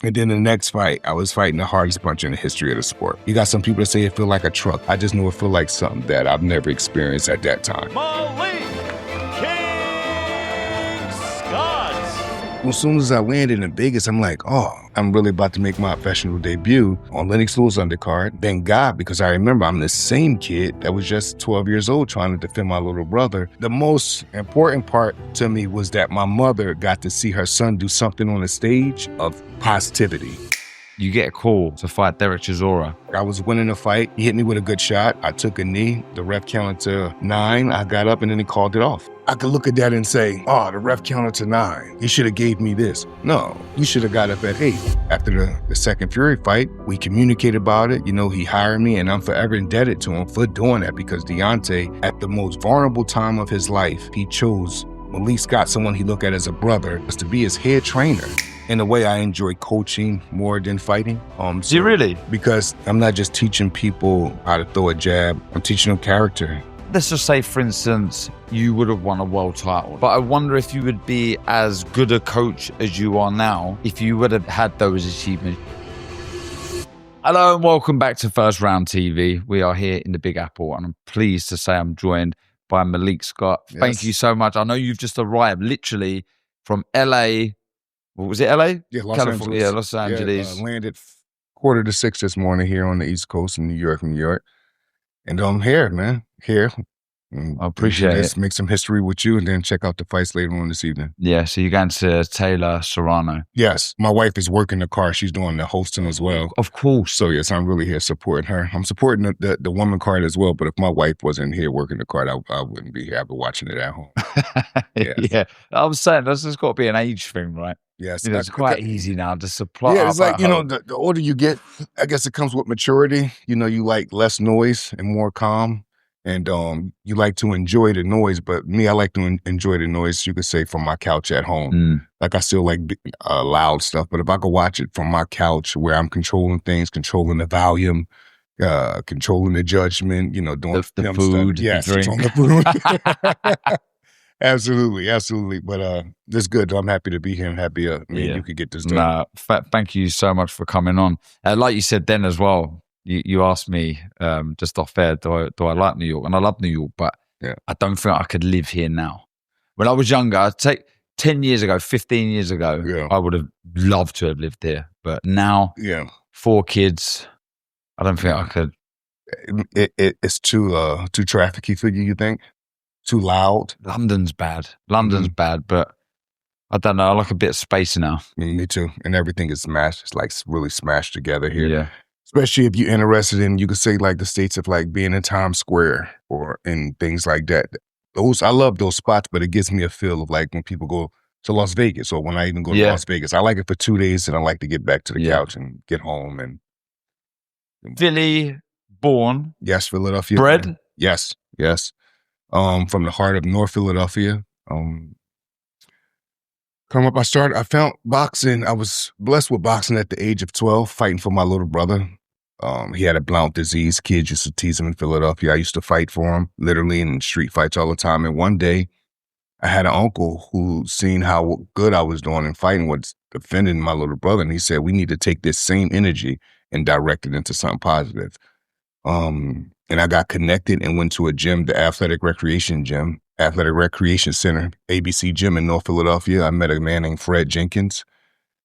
And then the next fight, I was fighting the hardest puncher in the history of the sport. You got some people that say it feel like a truck. I just know it feel like something that I've never experienced at that time. Malik Scott. As soon as I landed in Vegas, I'm like, oh, I'm really about to make my professional debut on Lennox Lewis undercard. Thank God, because I remember I'm the same kid that was just 12 years old trying to defend my little brother. The most important part to me was that my mother got to see her son do something on the stage of positivity. You get a call to fight Derek Chisora. I was winning the fight. He hit me with a good shot. I took a knee. The ref counted to 9. I got up and then he called it off. I could look at that and say, oh, the ref counted to 9. He should have gave me this. No, you should have got up at 8. After the second Fury fight, we communicated about it. You know, he hired me and I'm forever indebted to him for doing that because Deontay, at the most vulnerable time of his life, he chose Malik Scott, someone he looked at as a brother, was to be his head trainer. In a way, I enjoy coaching more than fighting. Do you really? Because I'm not just teaching people how to throw a jab, I'm teaching them character. Let's just say, for instance, you would have won a world title, but I wonder if you would be as good a coach as you are now if you would have had those achievements. Hello and welcome back to First Round TV. We are here in the Big Apple and I'm pleased to say I'm joined by Malik Scott. Yes. Thank you so much. I know you've just arrived literally from LA. What was it, LA? Yeah, Los California. Angeles. Yeah, Los Angeles. Landed 5:45 this morning here on the East Coast in New York. And I'm here, man. Here. I appreciate it. Make some history with you and then check out the fights later on this evening. Yeah, so you're going to Taylor Serrano. Yes. My wife is working the car. She's doing the hosting as well. Of course. So yes, I'm really here supporting her. I'm supporting the woman card as well, but if my wife wasn't here working the card, I wouldn't be here. I'd be watching it at home. Yes. Yeah. I was saying, that's just got to be an age thing, right? Yes. You know, it's quite easy now to supply. Yeah, it's like, you know, the older you get, I guess it comes with maturity. You know, you like less noise and more calm. And you like to enjoy the noise, but me, I like to enjoy the noise, you could say, from my couch at home. Like, I still like loud stuff, but if I could watch it from my couch where I'm controlling things, controlling the volume, controlling the judgment, you know, doing the food, stuff. Yes, drink. on the food. Absolutely. But it's good. I'm happy to be here and happy you could get this done. Thank you so much for coming on. Like you said then as well, you asked me just off air, do I like New York? And I love New York, but I don't think I could live here now. When I was younger, I'd take 10 years ago, 15 years ago, I would have loved to have lived here. But now, 4 kids, I don't think I could. It's too trafficky for you think? Too loud? London's bad, but I don't know. I like a bit of space now. Me too. And everything is smashed. It's like really smashed together here. Yeah. Especially if you're interested in, you could say, like the states of like being in Times Square or in things like that. I love those spots, but it gives me a feel of like when people go to Las Vegas or when I even go to Las Vegas. I like it for 2 days and I like to get back to the couch and get home. And Philly born. Yes, Philadelphia. Bred? Yes. From the heart of North Philadelphia. Come up, I found boxing. I was blessed with boxing at the age of 12, fighting for my little brother. He had a blount disease. Kids used to tease him in Philadelphia. I used to fight for him, literally in street fights all the time. And one day, I had an uncle who seen how good I was doing in fighting, was defending my little brother. And he said, we need to take this same energy and direct it into something positive. And I got connected and went to a gym, the Athletic Recreation Center, ABC Gym in North Philadelphia. I met a man named Fred Jenkins.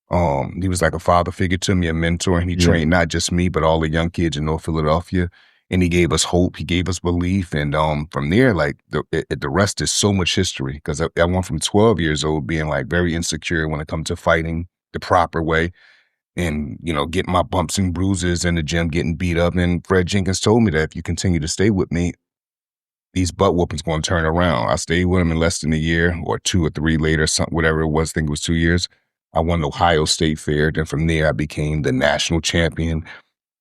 He was like a father figure to me, a mentor, and he trained not just me, but all the young kids in North Philadelphia. And he gave us hope, he gave us belief. And from there, like the rest is so much history, because I went from 12 years old being like very insecure when it comes to fighting the proper way. And, you know, getting my bumps and bruises in the gym, getting beat up. And Fred Jenkins told me that if you continue to stay with me, these butt whoopings going to turn around. I stayed with him in less than a year or 2 or 3 later, whatever it was. I think it was 2 years. I won the Ohio State Fair. Then from there, I became the national champion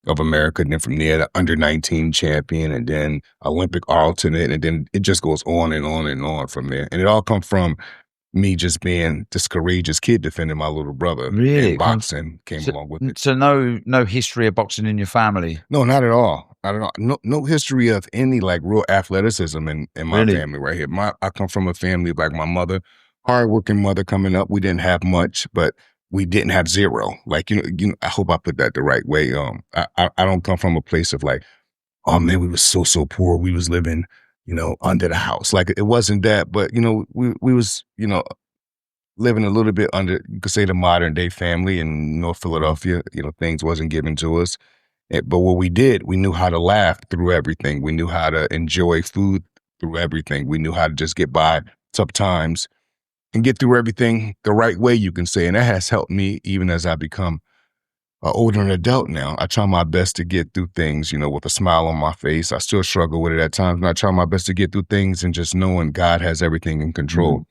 of America. And then from there, the under-19 champion, and then Olympic alternate. And then it just goes on and on and on from there. And it all come from me just being this courageous kid defending my little brother. Really? And boxing came along with it. So no history of boxing in your family? No, not at all. I don't know. No history of any like real athleticism in my family right here. I come from a family like my mother, hardworking mother coming up. We didn't have much, but we didn't have zero. Like, I hope I put that the right way. I don't come from a place of like, oh man, we was so poor. We was living, under the house. Like it wasn't that, but we was, living a little bit under, you could say, the modern day family in North Philadelphia. Things wasn't given to us. But what we did, we knew how to laugh through everything. We knew how to enjoy food through everything. We knew how to just get by tough times and get through everything the right way, you can say. And that has helped me even as I become older and adult now. I try my best to get through things, with a smile on my face. I still struggle with it at times, but I try my best to get through things and just knowing God has everything in control.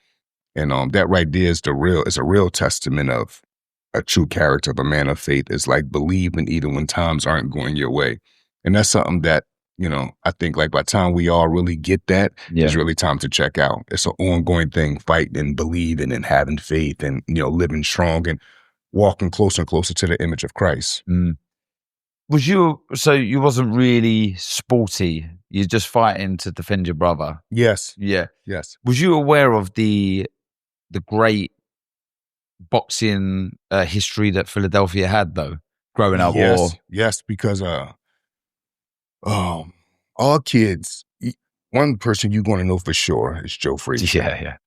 And that right there is a real testament of a true character of a man of faith. It's like believing even when times aren't going your way. And that's something that, I think like by the time we all really get that, it's really time to check out. It's an ongoing thing, fighting and believing and having faith and, living strong and walking closer and closer to the image of Christ. So you wasn't really sporty. You're just fighting to defend your brother. Yes. Yeah. Yes. Was you aware of the great boxing history that Philadelphia had though, growing up? Yes, because all kids, one person you're going to know for sure is Joe Frazier. Yeah.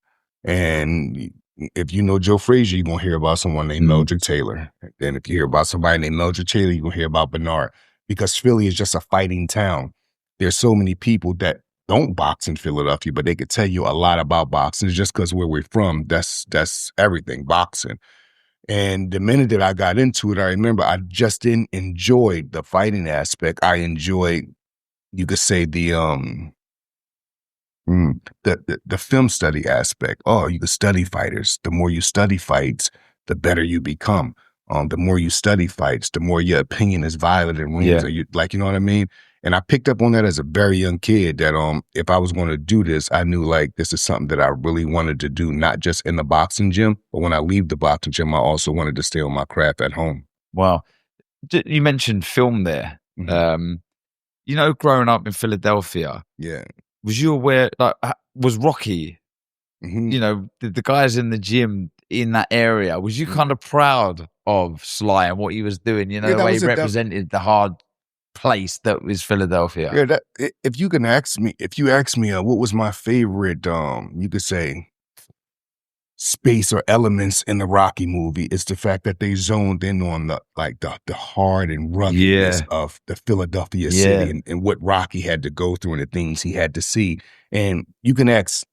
And if you know Joe Frazier, you're going to hear about someone named Meldrick Taylor. And if you hear about somebody named Meldrick Taylor, you're going to hear about Bernard. Because Philly is just a fighting town. There's so many people that don't box in Philadelphia, but they could tell you a lot about boxing. It's just because where we're from, that's everything, boxing. And the minute that I got into it, I remember I just didn't enjoy the fighting aspect. I enjoyed, you could say, the film study aspect. Oh, you could study fighters. The more you study fights, the better you become. The more you study fights, the more your opinion is valid in rooms. You know what I mean? And I picked up on that as a very young kid that if I was going to do this, I knew like this is something that I really wanted to do, not just in the boxing gym, but when I leave the boxing gym, I also wanted to stay on my craft at home. Wow. You mentioned film there. Growing up in Philadelphia, was you aware, like, was Rocky, the guys in the gym in that area, was you kind of proud of Sly and what he was doing, the way he represented the hard place that was Philadelphia? If you ask me what was my favorite, you could say, space or elements in the Rocky movie, it's the fact that they zoned in on the hard and ruggedness of the Philadelphia city and what Rocky had to go through and the things he had to see. And you can ask,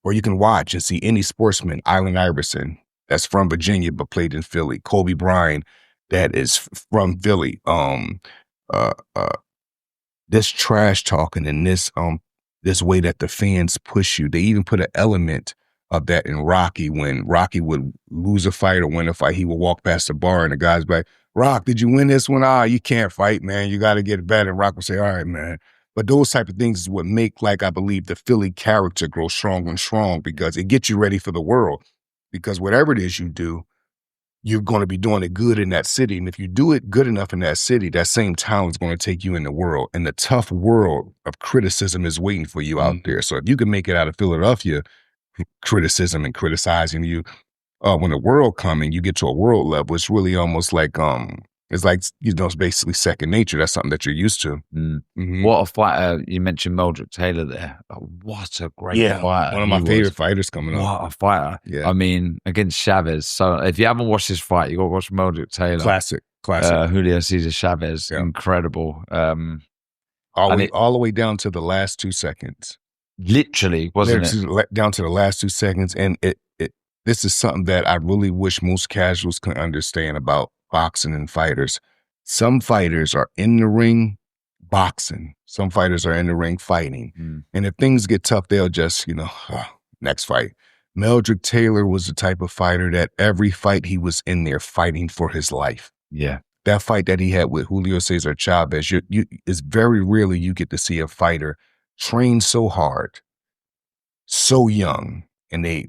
or you can watch and see any sportsman, Allen Iverson, that's from Virginia but played in Philly, Kobe Bryant, that is from Philly. This trash talking and this way that the fans push you. They even put an element of that in Rocky. When Rocky would lose a fight or win a fight, he would walk past the bar and the guys be like, "Rock, did you win this one? You can't fight, man. You got to get better." And Rock would say, "All right, man." But those type of things is what make, like, I believe, the Philly character grow strong and strong, because it gets you ready for the world. Because whatever it is you do, you're going to be doing it good in that city. And if you do it good enough in that city, that same town is going to take you in the world. And the tough world of criticism is waiting for you out there. So if you can make it out of Philadelphia, criticism and criticizing you, when the world comes and you get to a world level, it's really almost like, it's like, it's basically second nature. That's something that you're used to. What a fighter. You mentioned Meldrick Taylor there. What a great fighter. One of my favorite fighters coming up. What a fighter. Yeah. I mean, against Chavez. So if you haven't watched this fight, you got to watch Meldrick Taylor. Classic. Julio Cesar Chavez. Incredible. All the way down to the last 2 seconds. Literally, wasn't it? Down to the last 2 seconds. And this is something that I really wish most casuals could understand about boxing and fighters. Some fighters are in the ring boxing. Some fighters are in the ring fighting. And if things get tough, they'll just, next fight. Meldrick Taylor was the type of fighter that every fight he was in there fighting for his life. Yeah. That fight that he had with Julio Cesar Chavez, it's very rarely you get to see a fighter train so hard, so young, and they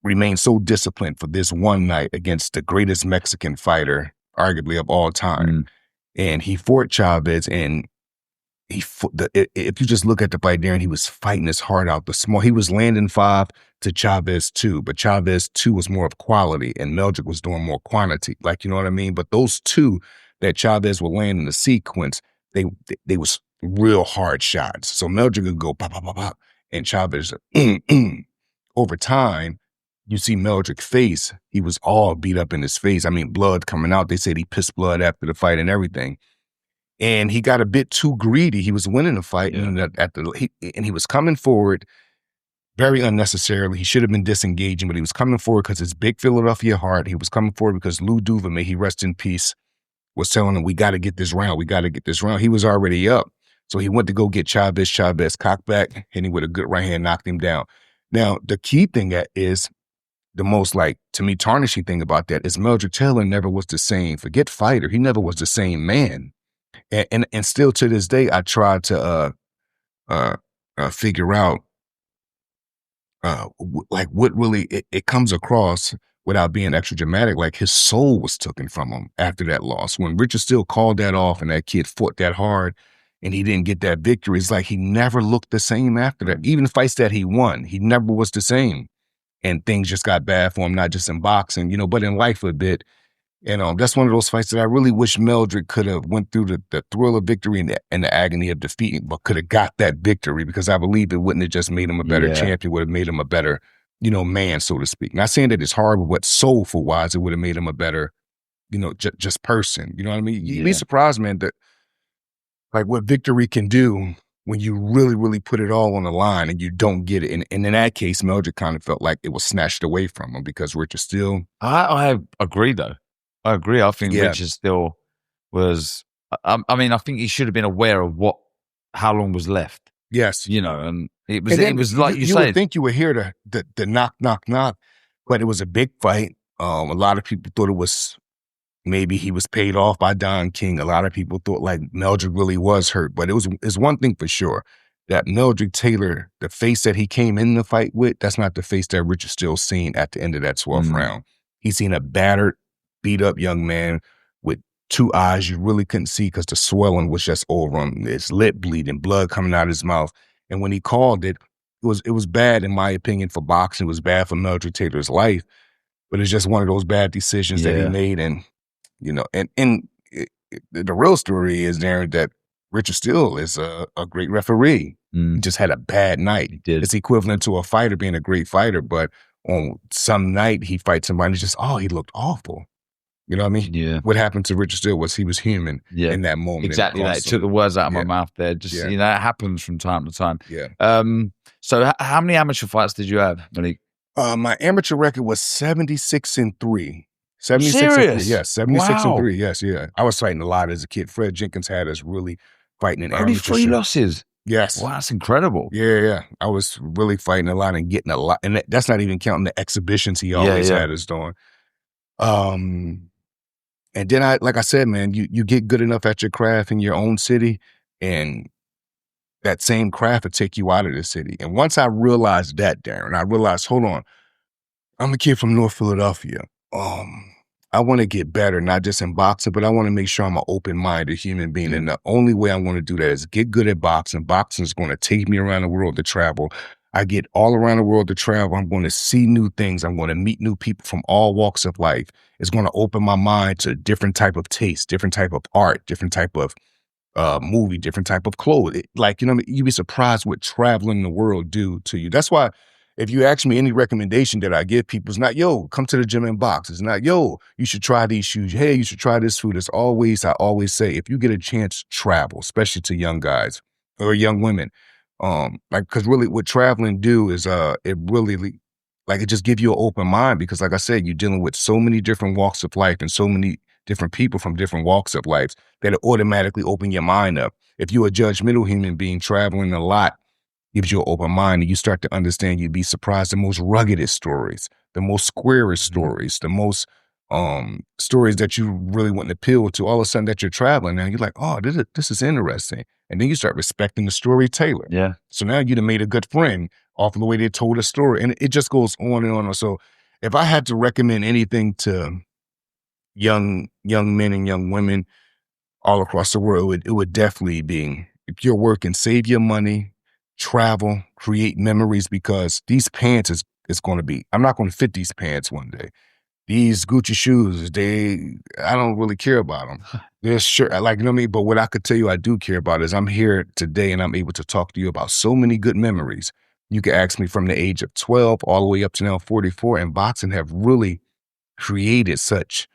remain so disciplined for this one night against the greatest Mexican fighter, arguably of all time. And he fought Chavez, and if you just look at the fight, Darren, he was fighting his heart out. He was landing 5 to Chavez 2, but Chavez 2 was more of quality, and Meldrick was doing more quantity. Like, you know what I mean? But those two that Chavez would land in the sequence, they was real hard shots. So Meldrick would go pop, pop, pop, pop, and Chavez, over time, you see Meldrick face, he was all beat up in his face. I mean, blood coming out. They said he pissed blood after the fight and everything. And he got a bit too greedy. He was winning the fight, and he was coming forward very unnecessarily. He should have been disengaging, but he was coming forward because his big Philadelphia heart. He was coming forward because Lou Duva, may he rest in peace, was telling him, we got to get this round. We got to get this round. He was already up. So he went to go get Chavez. Chavez cocked back, hit him with a good right hand, knocked him down. Now, the key thing that is the most, like, to me, tarnishing thing about that is Meldrick Taylor never was the same. Forget fighter. He never was the same man. And still to this day, I try to figure out like what really it comes across without being extra dramatic. Like, his soul was taken from him after that loss. When Richard Steele called that off and that kid fought that hard and he didn't get that victory, it's like he never looked the same after that. Even the fights that he won, he never was the same. And things just got bad for him, not just in boxing, you know, but in life a bit. And that's one of those fights that I really wish Meldrick could have went through the thrill of victory and the agony of defeat, but could have got that victory, because I believe it wouldn't have just made him a better champion, would have made him a better, you know, man, so to speak. Not saying that it's hard, but what soulful-wise, it would have made him a better, you know, just person. You know what I mean? You'd be surprised, man, that like what victory can do when you really, really put it all on the line and you don't get it. And in that case, Meldrick kind of felt like it was snatched away from him because Richard Steele. I agree, though. I agree. I think Richard Steele was, I mean, I think he should have been aware of how long was left. Yes. You know, and it was like you said. You would think you were here to knock, knock, knock, but it was a big fight. A lot of people thought it was, maybe he was paid off by Don King. A lot of people thought like Meldrick really was hurt, but it's one thing for sure, that Meldrick Taylor, the face that he came in the fight with, that's not the face that Richard Steele seen at the end of that 12th round. He seen a battered, beat up young man with two eyes you really couldn't see because the swelling was just over him. His lip bleeding, blood coming out of his mouth. And when he called it, it was bad, in my opinion, for boxing. It was bad for Meldrick Taylor's life, but it's just one of those bad decisions that he made. And, you know, the real story is, Darren, that Richard Steele is a great referee. He just had a bad night. He did. It's equivalent to a fighter being a great fighter, but on some night he fights somebody and it's just, he looked awful. You know what I mean? Yeah. What happened to Richard Steele was he was human in that moment. Exactly. That took the words out of my mouth there. Just, you know, it happens from time to time. Yeah. So how many amateur fights did you have, Malik? My amateur record was 76-3. 76 Serious? Yes, 76-3. Yes, yeah. I was fighting a lot as a kid. Fred Jenkins had us really fighting in amateur. Only 3 losses? Yes. Wow, that's incredible. Yeah. I was really fighting a lot and getting a lot. And that's not even counting the exhibitions he always had us doing. And then like I said, man, you get good enough at your craft in your own city, and that same craft will take you out of the city. And once I realized that, Darren, I realized, hold on, I'm a kid from North Philadelphia. I want to get better, not just in boxing, but I want to make sure I'm an open-minded human being. And the only way I want to do that is get good at boxing. Boxing is going to take me around the world to travel. I get all around the world to travel. I'm going to see new things. I'm going to meet new people from all walks of life. It's going to open my mind to different type of taste, different type of art, different type of movie, different type of clothes. Like, you know, you'd be surprised what traveling the world do to you. That's why if you ask me any recommendation that I give people, it's not, yo, come to the gym and box. It's not, yo, you should try these shoes. Hey, you should try this food. I always say, if you get a chance, travel, especially to young guys or young women. Because really what traveling do is, it really, it just give you an open mind, because like I said, you're dealing with so many different walks of life and so many different people from different walks of life that it automatically open your mind up. If you're a judgmental human being, traveling a lot gives you an open mind, and you start to understand. You'd be surprised, the most ruggedest stories, the most squarest stories, the most stories that you really wouldn't appeal to, all of a sudden that you're traveling and you're like, oh, this is interesting. And then you start respecting the storyteller. Yeah. So now you'd have made a good friend off of the way they told a story. And it just goes on and on. So if I had to recommend anything to young men and young women all across the world, it would definitely be if you're working, save your money, travel, create memories, because these pants is going to be, I'm not going to fit these pants one day. These Gucci shoes, I don't really care about them. They're sure, like, you know what I mean? But what I could tell you I do care about is I'm here today and I'm able to talk to you about so many good memories. You could ask me from the age of 12 all the way up to now 44, and boxing have really created such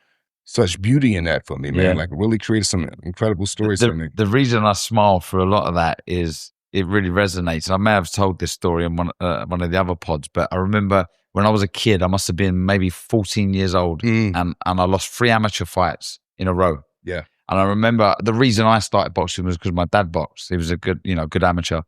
beauty in that for me, man. Like, really created some incredible stories for me. The reason I smile for a lot of that is it really resonates. I may have told this story in one of the other pods, but I remember when I was a kid, I must have been maybe 14 years old, and I lost 3 amateur fights in a row. Yeah. And I remember the reason I started boxing was because my dad boxed. He was a good amateur.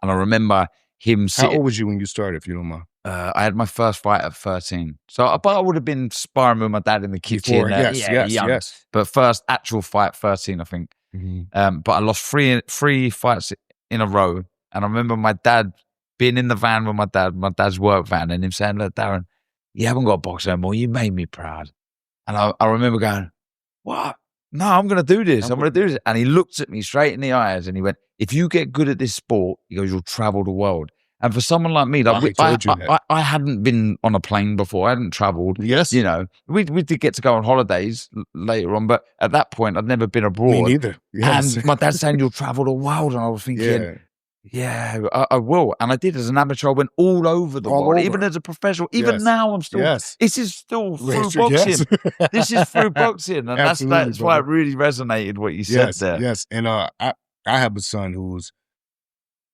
And I remember him How old was you when you started, if you don't mind? I had my first fight at 13. So but I would have been sparring with my dad in the kitchen. Yes. But first actual fight, 13, I think. But I lost three fights in a row. And I remember my dad being in the van with my dad's work van, and him saying, "Look, Darren, you haven't got to box anymore. You made me proud." And I remember going, "What? No, I'm going to do this. I'm going to do this." And he looked at me straight in the eyes and he went, "If you get good at this sport," he goes, "you'll travel the world." And for someone like me, like I hadn't been on a plane before. I hadn't traveled. Yes. You know, we did get to go on holidays later on, but at that point, I'd never been abroad. Me neither. Yes. And my dad's saying, "You'll travel the world." And I was thinking, yeah, I will. And I did as an amateur. I went all over the world, even as a professional. Even now, I'm still, this is still through boxing. This is through boxing. And that's why it really resonated what you said there. Yes. And I have a son who's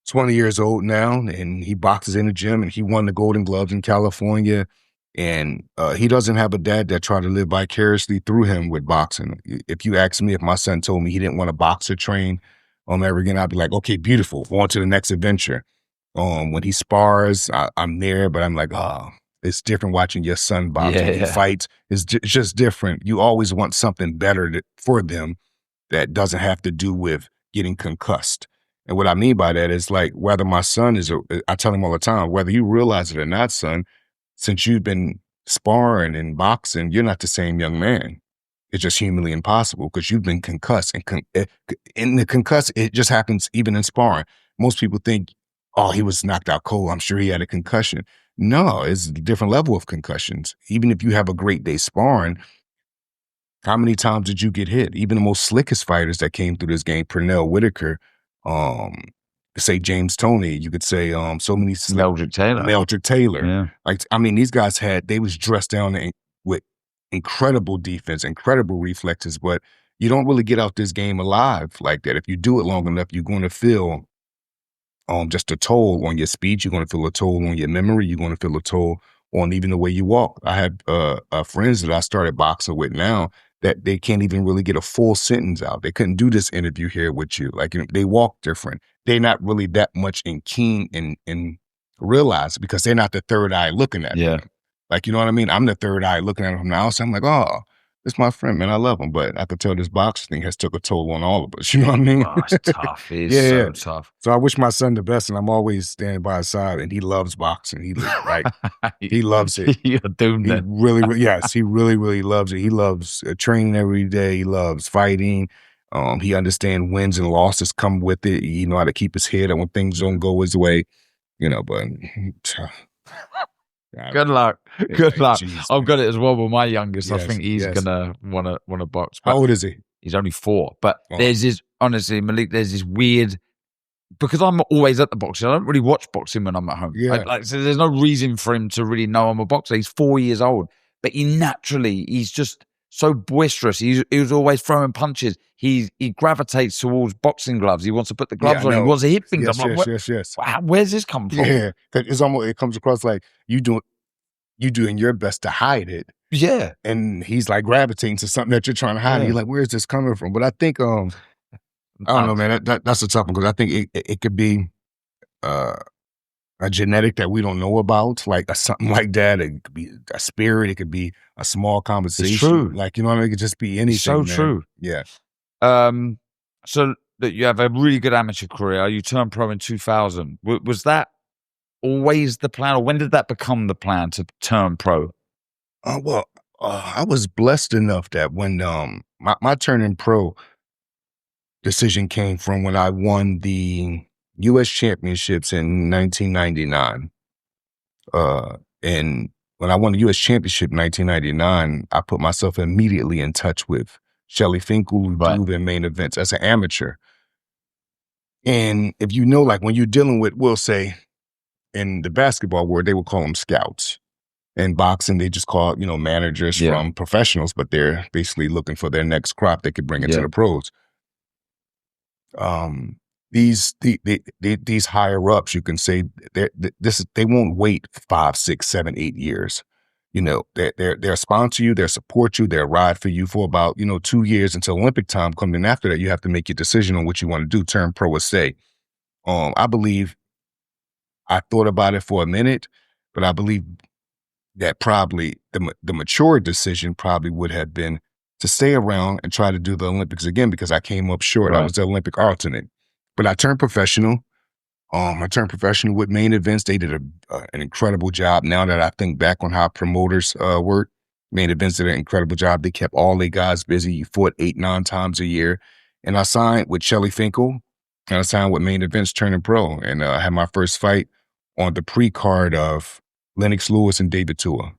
20 years old now, and he boxes in the gym, and he won the Golden Gloves in California. And he doesn't have a dad that tried to live vicariously through him with boxing. If you ask me if my son told me he didn't want to box or train ever again, I'd be like, okay, beautiful, on to the next adventure. When he spars, I'm there, but I'm like, oh, it's different watching your son box. When he fights, it's just different. You always want something better for them that doesn't have to do with getting concussed. And what I mean by that is, like, whether my son I tell him all the time, whether you realize it or not, son, since you've been sparring and boxing, you're not the same young man. It's just humanly impossible because you've been concussed. And in the concuss, it just happens even in sparring. Most people think, oh, he was knocked out cold. I'm sure he had a concussion. No, it's a different level of concussions. Even if you have a great day sparring, how many times did you get hit? Even the most slickest fighters that came through this game, Pernell, Whitaker, say James Toney, you could say so many Meldrick Taylor. Yeah. Like, I mean, these guys they was dressed down with incredible defense, incredible reflexes, but you don't really get out this game alive like that. If you do it long enough, you're going to feel just a toll on your speech. You're going to feel a toll on your memory. You're going to feel a toll on even the way you walk. I have friends that I started boxing with now that they can't even really get a full sentence out. They couldn't do this interview here with you. Like, they walk different. They're not really that much keen and realize, because they're not the third eye looking at them. Like, you know what I mean? I'm the third eye looking at them from the outside. I'm like, oh, this is my friend, man. I love him. But I could tell this boxing thing has took a toll on all of us. You know what I mean? Oh, it's tough. It's so tough. So I wish my son the best, and I'm always standing by his side, and he loves boxing. He loves it. You're doomed then. He really loves it. He loves training every day. He loves fighting. He understands wins and losses come with it. He know how to keep his head up when things don't go his way, you know, but good luck. Good luck. Geez, I've got it as well with my youngest. Yes, I think he's gonna wanna box. How old is he? He's only 4. But there's this, honestly, Malik, there's this weird, because I'm always at the boxing. I don't really watch boxing when I'm at home. So there's no reason for him to really know I'm a boxer. He's 4 years old, but he's just so boisterous. He was always throwing punches. He gravitates towards boxing gloves. He wants to put the gloves on. He wants to hit things. Yes. Where's this come from? Yeah, it's almost, it comes across like you doing your best to hide it. Yeah, and he's like gravitating to something that you're trying to hide. You're like, where's this coming from? But I think I don't know, man. That's a tough one, because I think it could be a genetic that we don't know about, like something like that. It could be a spirit. It could be a small conversation. It's true. Like, you know what I mean? It could just be anything. So man. True. Yeah. So that you have a really good amateur career. You turned pro in 2000. Was that always the plan, or when did that become the plan to turn pro? I was blessed enough that when my turning pro, decision came from when I won the U.S. championships in 1999. And when I won the U.S. championship in 1999, I put myself immediately in touch with Shelly Finkel, who do the main events as an amateur. And if you know, like when you're dealing with, we'll say, in the basketball world, they would call them scouts. In boxing, they just call, managers from professionals, but they're basically looking for their next crop they could bring into the pros. These higher ups, you can say, they won't wait 5, 6, 7, 8 years. They'll sponsor you, they'll support you, they'll ride for you for about 2 years until Olympic time comes. And after that, you have to make your decision on what you want to do, turn pro or stay. I believe I thought about it for a minute, but I believe that probably the mature decision probably would have been to stay around and try to do the Olympics again, because I came up short. I was the Olympic alternate. But I turned professional. I turned professional with main events. They did an incredible job. Now that I think back on how promoters work, main events did an incredible job. They kept all their guys busy. You fought 8, 9 times a year. And I signed with Shelly Finkel, and I signed with main events turning pro. And I had my first fight on the pre-card of Lennox Lewis and David Tua.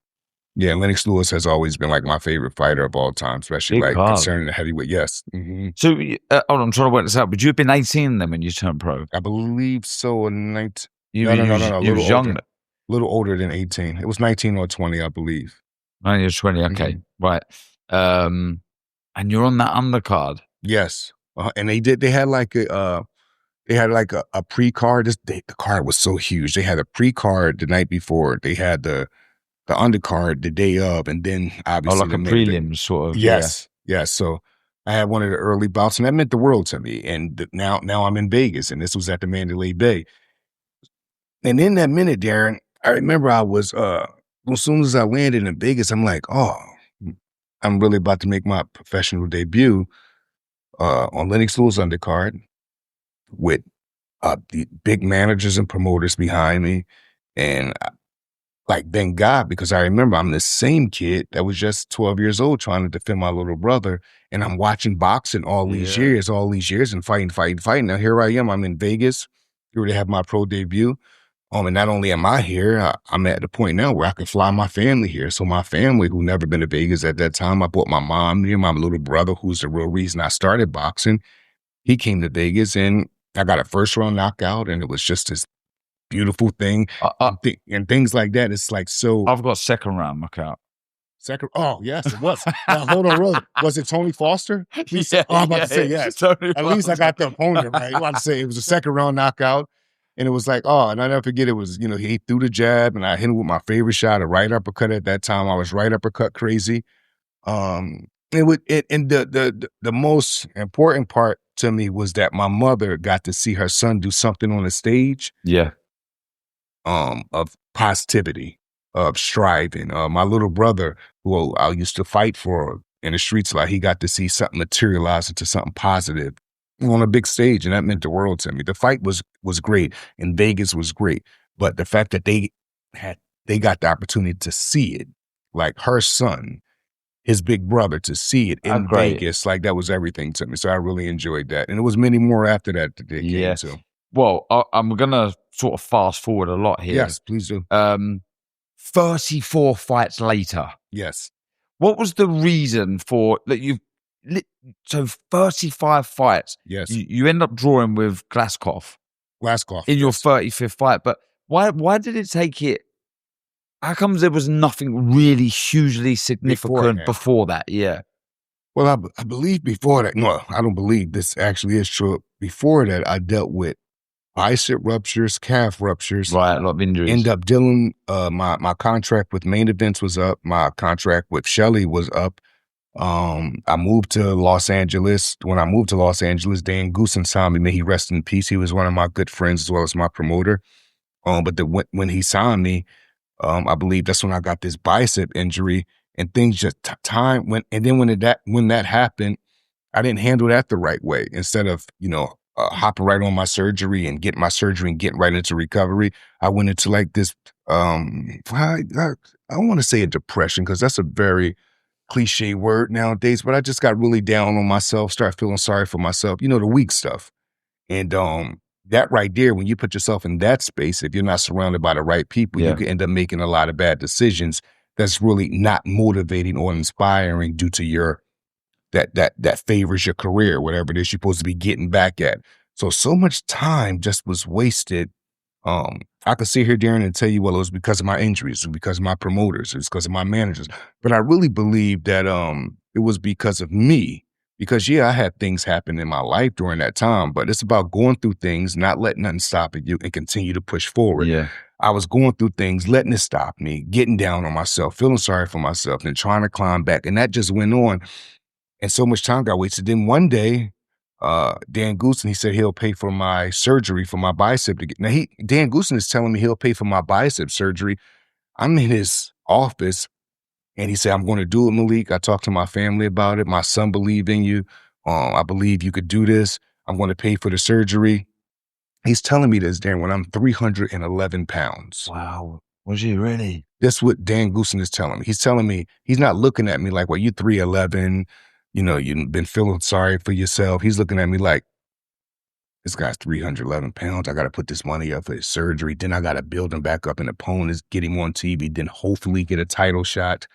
Yeah, Lennox Lewis has always been like my favorite fighter of all time, especially concerning the heavyweight. Yes. Mm-hmm. So, I'm trying to work this out. Would you have been 18 then when you turned pro? I believe so. No. You was young. A little older than 18. It was 19 or 20, I believe. 19 or 20. Okay, right. And you're on that undercard. Yes, and they had like a pre-card. The card was so huge. They had a pre-card the night before. They had the undercard the day of, and then obviously like a prelim sort of. Yes. So I had one of the early bouts, and that meant the world to me. And now I'm in Vegas, and this was at the Mandalay Bay. And in that minute, Darren, I remember I was as soon as I landed in Vegas, I'm like, oh, I'm really about to make my professional debut on Lennox Lewis undercard with the big managers and promoters behind me, and thank God, because I remember I'm the same kid that was just 12 years old trying to defend my little brother, and I'm watching boxing all these years and fighting. Now here I am, I'm in Vegas, here to have my pro debut. And not only am I here, I'm at the point now where I can fly my family here. So my family, who never been to Vegas at that time, I brought my mom here, my little brother, who's the real reason I started boxing. He came to Vegas, and I got a first round knockout, and it was just this beautiful thing, and things like that. It's like, so I've got second round knockout. Oh yes, it was. Now, hold on. Was it Tony Foster? I'm about to say yes. At least I got the opponent right. I'm about to say it was a second round knockout, and it was like, and I never forget, it was, he threw the jab, and I hit him with my favorite shot, a right uppercut. At that time, I was right uppercut crazy. And the most important part to me was that my mother got to see her son do something on the stage. Yeah. Of positivity, of striving. My little brother, who I used to fight for in the streets, he got to see something materialize into something positive on a big stage, and that meant the world to me. The fight was great, and Vegas was great, but the fact that they got the opportunity to see it, like her son, his big brother, to see it in Vegas, that was everything to me. So I really enjoyed that, and there was many more after that they came to. Well, I'm going to sort of fast forward a lot here. Yes, please do. 34 fights later. Yes. What was the reason for that? So 35 fights. Yes. You end up drawing with Glaskov in your 35th fight. But why did it take it? How comes there was nothing really hugely significant before that? Yeah. Well, I believe before that. No, I don't believe this actually is true. Before that, I dealt with bicep ruptures, calf ruptures. Right, a lot of injuries. End up dealing, my contract with main events was up. My contract with Shelly was up. I moved to Los Angeles. When I moved to Los Angeles, Dan Goosen signed me. May he rest in peace. He was one of my good friends as well as my promoter. But when he signed me, I believe that's when I got this bicep injury, and things just time went. And then when that happened, I didn't handle that the right way. Instead of, hopping right on my surgery and getting right into recovery, I went into this, I don't want to say a depression, because that's a very cliche word nowadays, but I just got really down on myself, started feeling sorry for myself, the weak stuff. And that right there, when you put yourself in that space, if you're not surrounded by the right people, you can end up making a lot of bad decisions that's really not motivating or inspiring due to your that favors your career, whatever it is you're supposed to be getting back at. So much time just was wasted. I could sit here, Darren, and tell you, well, it was because of my injuries, it was because of my promoters, it's because of my managers. But I really believe that it was because of me. Because, I had things happen in my life during that time, but it's about going through things, not letting nothing stop you and continue to push forward. Yeah. I was going through things, letting it stop me, getting down on myself, feeling sorry for myself, and trying to climb back. And that just went on. And so much time got wasted. Then one day, Dan Goosen, he said he'll pay for my surgery for my bicep. Now, Dan Goosen is telling me he'll pay for my bicep surgery. I'm in his office, and he said, I'm going to do it, Malik. I talked to my family about it. My son believed in you. I believe you could do this. I'm going to pay for the surgery. He's telling me this, Darren, when I'm 311 pounds. Wow. Was he really? That's what Dan Goosen is telling me. He's telling me, he's not looking at me like, well, you 311, you've been feeling sorry for yourself. He's looking at me like, this guy's 311 pounds. I got to put this money up for his surgery. Then I got to build him back up in opponents, get him on TV, then hopefully get a title shot.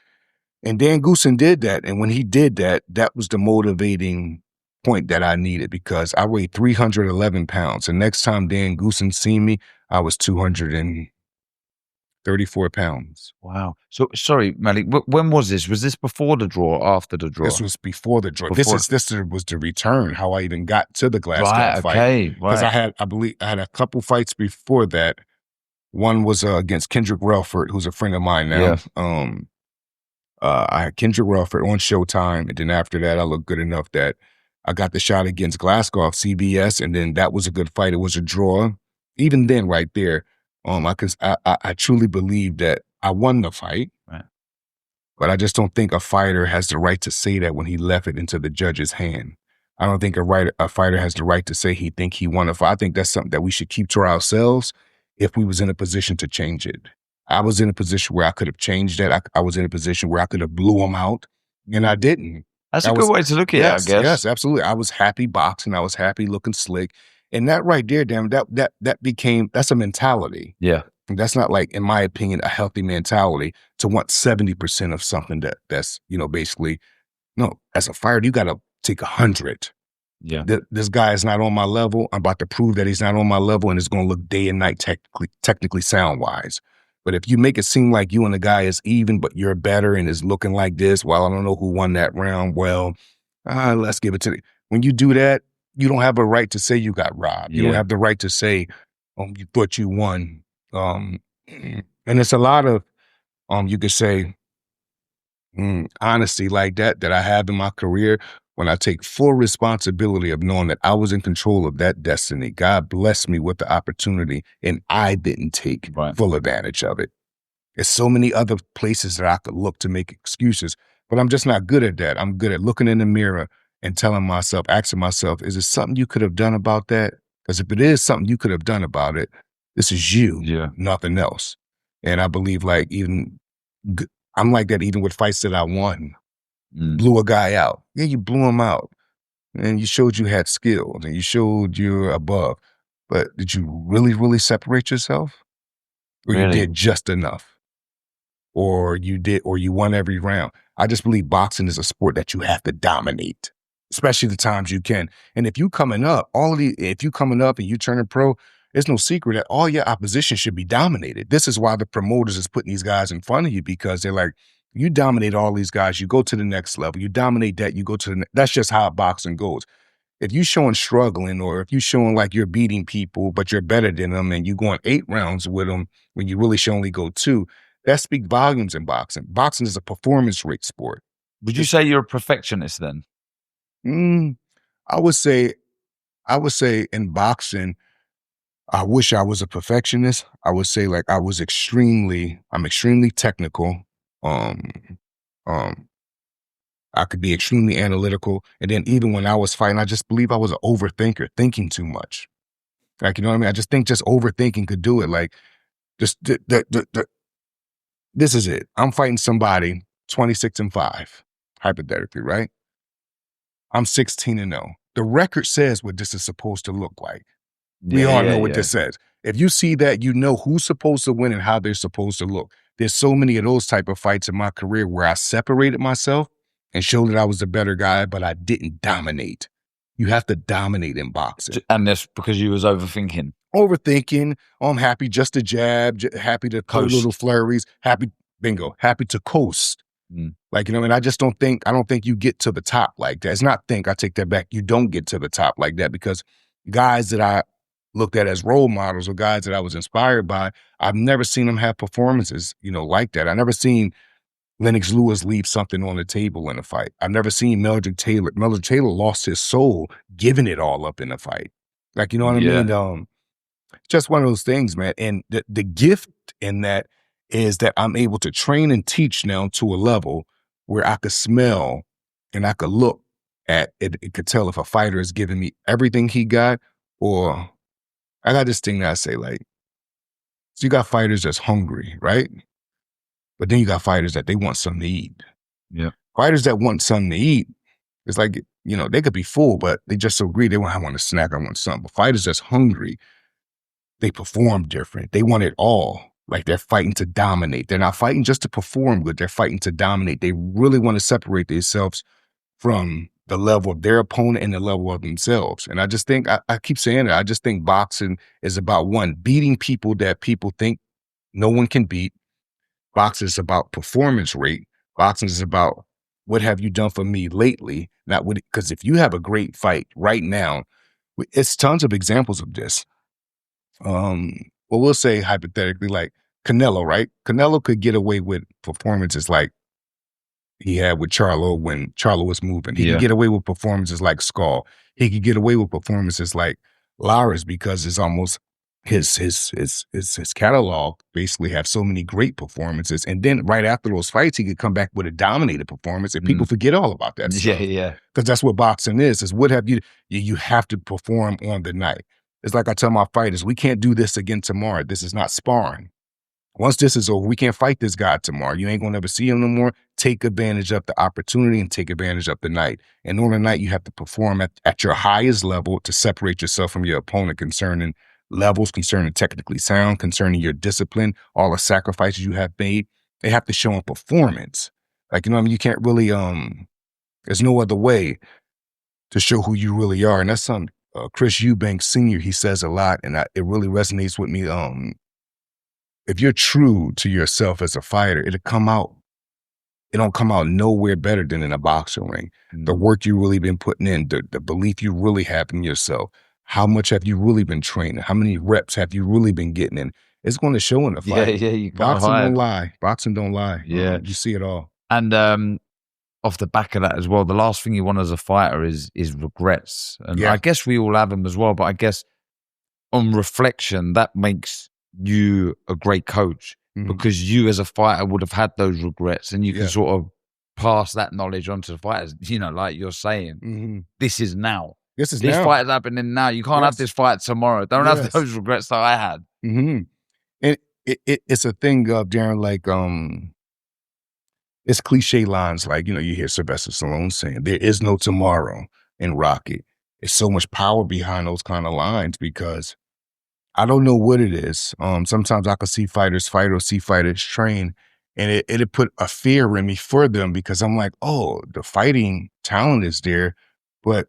And Dan Goosen did that. And when he did that, that was the motivating point that I needed, because I weighed 311 pounds. And next time Dan Goosen seen me, I was 234 pounds. Wow. So, sorry, Malik, when was this? Was this before the draw or after the draw? This was before the draw. This was the return, how I even got to the Glasgow fight. Okay, because I had a couple fights before that. One was against Kendrick Relford, who's a friend of mine now. Yeah. I had Kendrick Relford on Showtime, and then after that, I looked good enough that I got the shot against Glasgow off CBS, and then that was a good fight. It was a draw. Even then, right there, I truly believe that I won the fight, right. But I just don't think a fighter has the right to say that when he left it into the judge's hand. I don't think a fighter has the right to say he think he won a fight. I think that's something that we should keep to ourselves if we was in a position to change it. I was in a position where I could have changed that. I was in a position where I could have blew him out, and I didn't. That's a good way to look at it, I guess. Yes, absolutely. I was happy boxing. I was happy looking slick. And that right there, damn, that's a mentality. Yeah. That's not, like, in my opinion, a healthy mentality to want 70% of something that's, basically, no, as a fighter, you got to take 100. Yeah. This guy is not on my level. I'm about to prove that he's not on my level, and it's going to look day and night technically sound-wise. But if you make it seem like you and the guy is even, but you're better and is looking like this, well, I don't know who won that round. Well, let's give it to when you do that, you don't have a right to say you got robbed. You don't have the right to say, you thought you won. And it's a lot of, you could say, honesty like that I have in my career when I take full responsibility of knowing that I was in control of that destiny. God blessed me with the opportunity, and I didn't take full advantage of it. There's so many other places that I could look to make excuses, but I'm just not good at that. I'm good at looking in the mirror and asking myself, is it something you could have done about that? Because if it is something you could have done about it, this is you, nothing else. And I believe, like, I'm like that even with fights that I won. Blew a guy out. Yeah, you blew him out. And you showed you had skills, and you showed you're above. But did you really, really separate yourself? Or you did just enough? Or you won every round? I just believe boxing is a sport that you have to dominate, especially the times you can. And if you coming up, if you coming up and you turning pro, it's no secret that all your opposition should be dominated. This is why the promoters is putting these guys in front of you, because they're like, you dominate all these guys, you go to the next level. You dominate that, you go to the next. That's just how boxing goes. If you showing struggling, or if you showing like you're beating people, but you're better than them, and you going 8 rounds with them when you really should only go 2, that speaks volumes in boxing. Boxing is a performance rate sport. Would you say you're a perfectionist then? I would say in boxing, I wish I was a perfectionist. I would say, like, I'm extremely technical. I could be extremely analytical. And then even when I was fighting, I just believe I was an overthinker, thinking too much. Like, you know what I mean? I just think just overthinking could do it. Like, just this is it. I'm fighting somebody 26-5. hypothetically, right? I'm 16-0. The record says what this is supposed to look like. We all know what this says. If you see that, you know who's supposed to win and how they're supposed to look. There's so many of those type of fights in my career where I separated myself and showed that I was the better guy, but I didn't dominate. You have to dominate in boxing. And that's because you was overthinking. Overthinking. Oh, I'm happy just to jab, happy to put little flurries, happy to coast. Like, and I just don't think you get to the top like that. It's not think, I take that back. You don't get to the top like that because guys that I looked at as role models or guys that I was inspired by, I've never seen them have performances, like that. I never seen Lennox Lewis leave something on the table in a fight. I've never seen Meldrick Taylor. Meldrick Taylor lost his soul giving it all up in a fight. Like, you know what I mean? Just one of those things, man. And the gift in that is that I'm able to train and teach now to a level where I could smell and I could look at it. It could tell if a fighter is giving me everything he got, or I got this thing that I say, like, so you got fighters that's hungry, right? But then you got fighters that they want something to eat. Yeah. Fighters that want something to eat, it's like, they could be full, but they just so greedy. I want a snack, I want something. But fighters that's hungry, they perform different. They want it all. Like, they're fighting to dominate. They're not fighting just to perform good. They're fighting to dominate. They really want to separate themselves from the level of their opponent and the level of themselves. And I just think, I keep saying it, I just think boxing is about, one, beating people that people think no one can beat. Boxing is about performance rate. Boxing is about what have you done for me lately? Not what, because if you have a great fight right now, it's tons of examples of this. Well, we'll say hypothetically, like Canelo, right? Canelo could get away with performances like he had with Charlo when Charlo was moving. He could get away with performances like Skull. He could get away with performances like Lara's because it's almost his catalog basically have so many great performances. And then right after those fights, he could come back with a dominated performance and people forget all about that stuff. Yeah. Because that's what boxing is what have you have to perform on the night. It's like I tell my fighters, we can't do this again tomorrow. This is not sparring. Once this is over, we can't fight this guy tomorrow. You ain't gonna ever see him no more. Take advantage of the opportunity and take advantage of the night. And on the night, you have to perform at your highest level to separate yourself from your opponent concerning levels, concerning technically sound, concerning your discipline, all the sacrifices you have made. They have to show in performance. Like, you can't really, there's no other way to show who you really are. And that's something Chris Eubanks Sr., he says a lot, and it really resonates with me. If you're true to yourself as a fighter, it don't come out nowhere better than in a boxing ring. The work you really been putting in, the belief you really have in yourself, how much have you really been training, how many reps have you really been getting in, it's going to show in the fight. You Boxing don't lie. Boxing don't lie. Yeah. You see it all. And off the back of that as well, the last thing you want as a fighter is regrets. And I guess we all have them as well, but I guess on reflection, that makes you a great coach because you as a fighter would have had those regrets and you can sort of pass that knowledge on to the fighters. Like you're saying, this is now. This fight's happening now. You can't have this fight tomorrow. Don't have those regrets that I had. And it's a thing of, Darren, like, it's cliche lines like, you hear Sylvester Stallone saying, there is no tomorrow in Rocky. There's so much power behind those kind of lines because I don't know what it is. Sometimes I could see fighters fight or see fighters train, and it'd put a fear in me for them because I'm like, oh, the fighting talent is there, but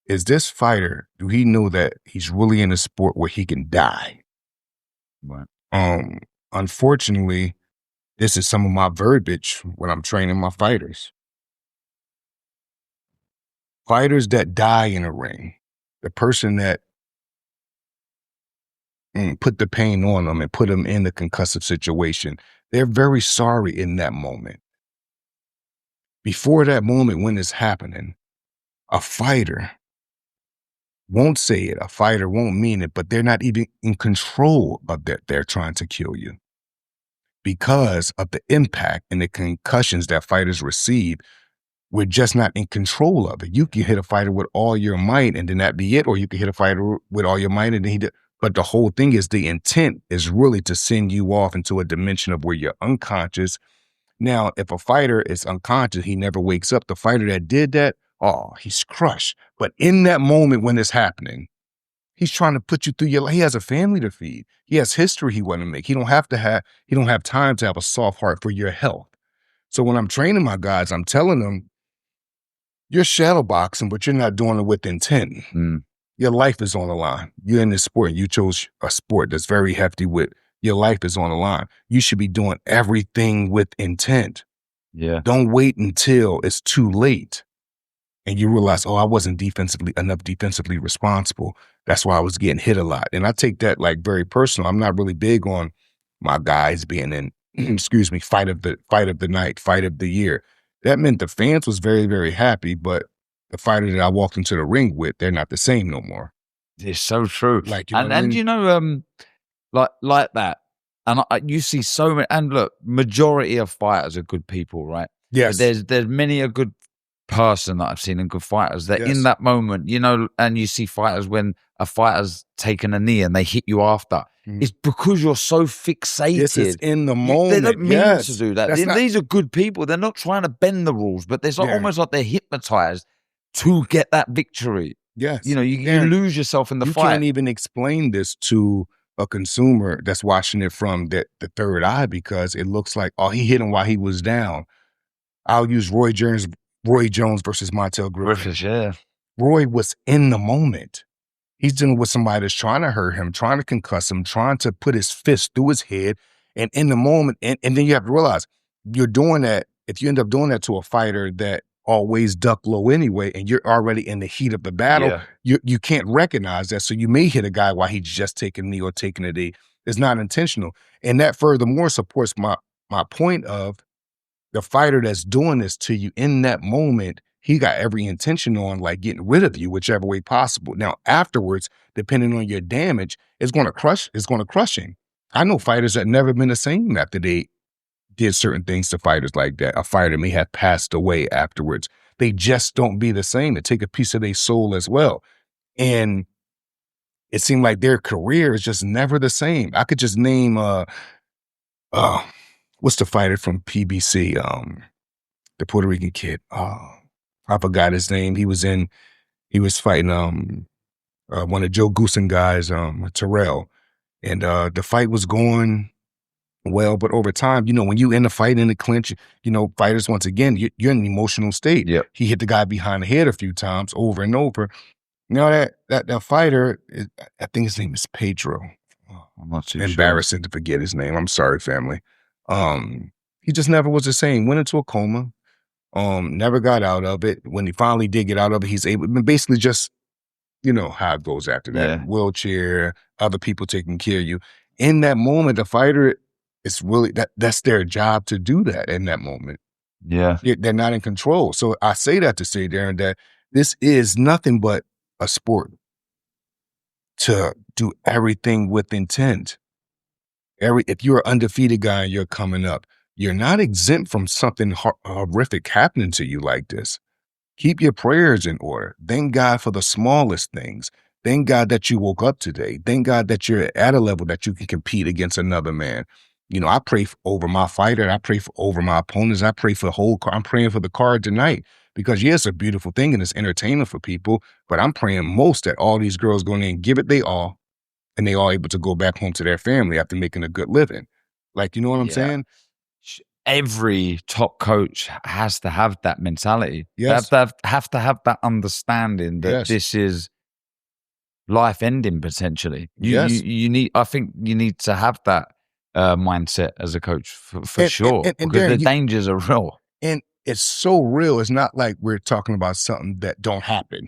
is this fighter, do he know that he's really in a sport where he can die? Right. Unfortunately, this is some of my verbiage when I'm training my fighters. Fighters that die in a ring, the person that put the pain on them and put them in the concussive situation, they're very sorry in that moment. Before that moment when it's happening, a fighter won't say it, a fighter won't mean it, but they're not even in control of that. They're trying to kill you. Because of the impact and the concussions that fighters receive, we're just not in control of it. You can hit a fighter with all your might and then that be it, or you can hit a fighter with all your might and then he did. But the whole thing is the intent is really to send you off into a dimension of where you're unconscious Now, if a fighter is unconscious, he never wakes up. The fighter that did that, oh, he's crushed. But in that moment when it's happening, he's trying to put you through your life. He has a family to feed. He has history he want to make. He don't have time to have a soft heart for your health. So when I'm training my guys, I'm telling them, you're shadow boxing, but you're not doing it with intent. Your life is on the line. You're in this sport. You chose a sport that's very hefty with your life is on the line. You should be doing everything with intent. Yeah. Don't wait until it's too late and you realize, oh, I wasn't enough defensively responsible. That's why I was getting hit a lot. And I take that like very personal. I'm not really big on my guys being in, fight of the night, fight of the year. That meant the fans was very, very happy, but the fighter that I walked into the ring with, they're not the same no more. It's so true. Like, you know what I mean? You know, like that. And you see so many, and look, majority of fighters are good people, right? Yes. But there's many a good person that I've seen and good fighters that in that moment, you know, and you see fighters when a fighter's taken a knee and they hit you after. It's because you're so fixated. This is in the moment. They don't mean to do that. These are good people. They're not trying to bend the rules, but there's almost like they're hypnotized to get that victory. Yes. You know, you lose yourself in the fight. You can't even explain this to a consumer that's watching it from the third eye because it looks like, oh, he hit him while he was down. I'll use Roy Jones versus Montel Griffin. Yeah. Roy was in the moment. He's dealing with somebody that's trying to hurt him, trying to concuss him, trying to put his fist through his head. And in the moment, and then you have to realize you're doing that. If you end up doing that to a fighter that always duck low anyway, and you're already in the heat of the battle, you can't recognize that. So you may hit a guy while he's just taking a knee or taking a knee. It's not intentional. And that furthermore supports my point of the fighter that's doing this to you in that moment, he got every intention on like getting rid of you, whichever way possible. Now, afterwards, depending on your damage, it's going to crush him. I know fighters that never been the same after they did certain things to fighters like that. A fighter may have passed away afterwards. They just don't be the same. They take a piece of their soul as well. And it seemed like their career is just never the same. I could just name, what's the fighter from PBC? The Puerto Rican kid. I forgot his name. He was fighting one of Joe Goosen guys, Terrell. And the fight was going well, but over time, you know, when you end the fight in the clinch, you know, fighters, once again, you're in an emotional state. Yep. He hit the guy behind the head a few times over and over. Now that fighter, I think his name is Pedro. I'm not too embarrassing to forget his name. I'm sorry, family. He just never was the same. Went into a coma. Never got out of it. When he finally did get out of it, he's able, basically just, you know, how it goes after that. Yeah. Wheelchair, other people taking care of you. In that moment, the fighter, it's really, that's their job to do that in that moment. Yeah. They're not in control. So I say that to say, Darren, that this is nothing but a sport to do everything with intent. If you're an undefeated guy and you're coming up, you're not exempt from something horrific happening to you like this. Keep your prayers in order. Thank God for the smallest things. Thank God that you woke up today. Thank God that you're at a level that you can compete against another man. You know, I pray over my fighter. I pray over my opponents. I pray for the whole card. I'm praying for the card tonight because, yeah, it's a beautiful thing and it's entertainment for people, but I'm praying most that all these girls go in and give it they all and they all able to go back home to their family after making a good living. Like, you know what I'm saying? Every top coach has to have that mentality. Yes. They have to have that understanding that this is life ending potentially. You need, I think you need to have that mindset as a coach for sure, because Darren, the dangers are real. And it's so real. It's not like we're talking about something that don't happen.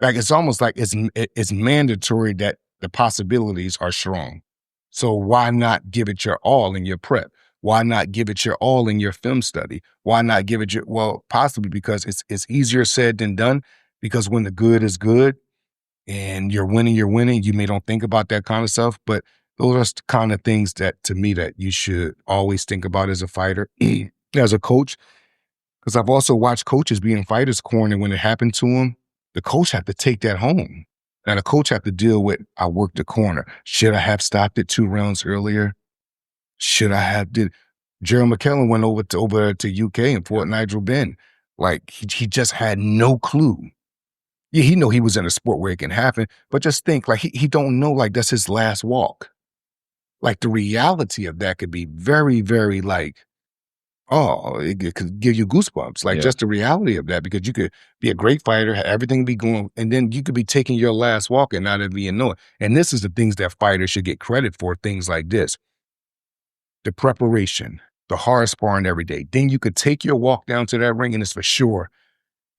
Like, it's almost like it's mandatory that the possibilities are strong. So why not give it your all in your prep? Why not give it your all in your film study? Why not give it well, possibly because it's easier said than done, because when the good is good and you're winning, you may don't think about that kind of stuff, but those are the kind of things that, to me, that you should always think about as a fighter, as a coach, because I've also watched coaches be in fighters' corner when it happened to them. The coach had to take that home. And the coach had to deal with, I worked the corner. Should I have stopped it 2 rounds earlier? Should I have did? Gerald McKellen went over to UK and fought Nigel Benn. Like he just had no clue. Yeah, he know he was in a sport where it can happen, but just think like he don't know like that's his last walk. Like the reality of that could be very, very like, oh, it could give you goosebumps. Like just the reality of that, because you could be a great fighter, have everything be going, and then you could be taking your last walk and not even know it. And this is the things that fighters should get credit for, things like this. The preparation, the hard sparring every day. Then you could take your walk down to that ring and it's for sure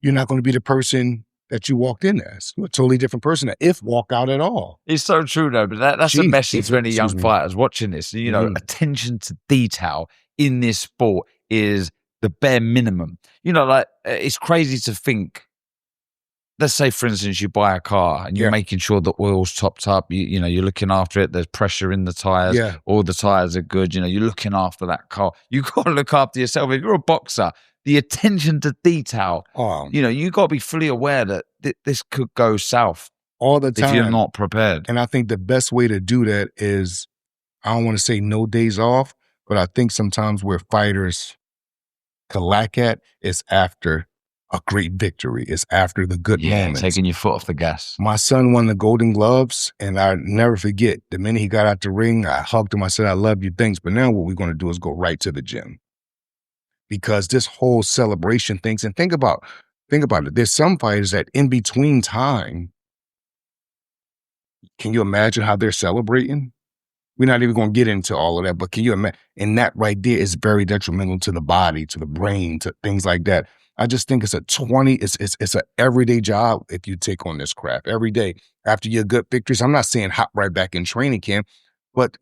you're not going to be the person that you walked in as. You're a totally different person, if walk out at all. It's so true, though. But that's a message to any young fighters watching this. You know, attention to detail in this sport is the bare minimum. You know, like it's crazy to think. Let's say, for instance, you buy a car and you're making sure the oil's topped up. You know, you're looking after it. There's pressure in the tires. Yeah. All the tires are good. You know, you're looking after that car. You got to look after yourself. If you're a boxer, the attention to detail, you know, you got to be fully aware that this could go south all the time if you're not prepared. And I think the best way to do that is, I don't want to say no days off, but I think sometimes where fighters can lack at is after a great victory. It's after the good moments. Taking your foot off the gas. My son won the Golden Gloves, and I never forget, the minute he got out the ring, I hugged him. I said, I love you, thanks. But now what we're going to do is go right to the gym. Because this whole celebration things, and think about it. There's some fighters that in between time, can you imagine how they're celebrating? We're not even going to get into all of that, but can you imagine? And that right there is very detrimental to the body, to the brain, to things like that. I just think it's it's an everyday job if you take on this crap every day. After your good victories, I'm not saying hop right back in training camp, but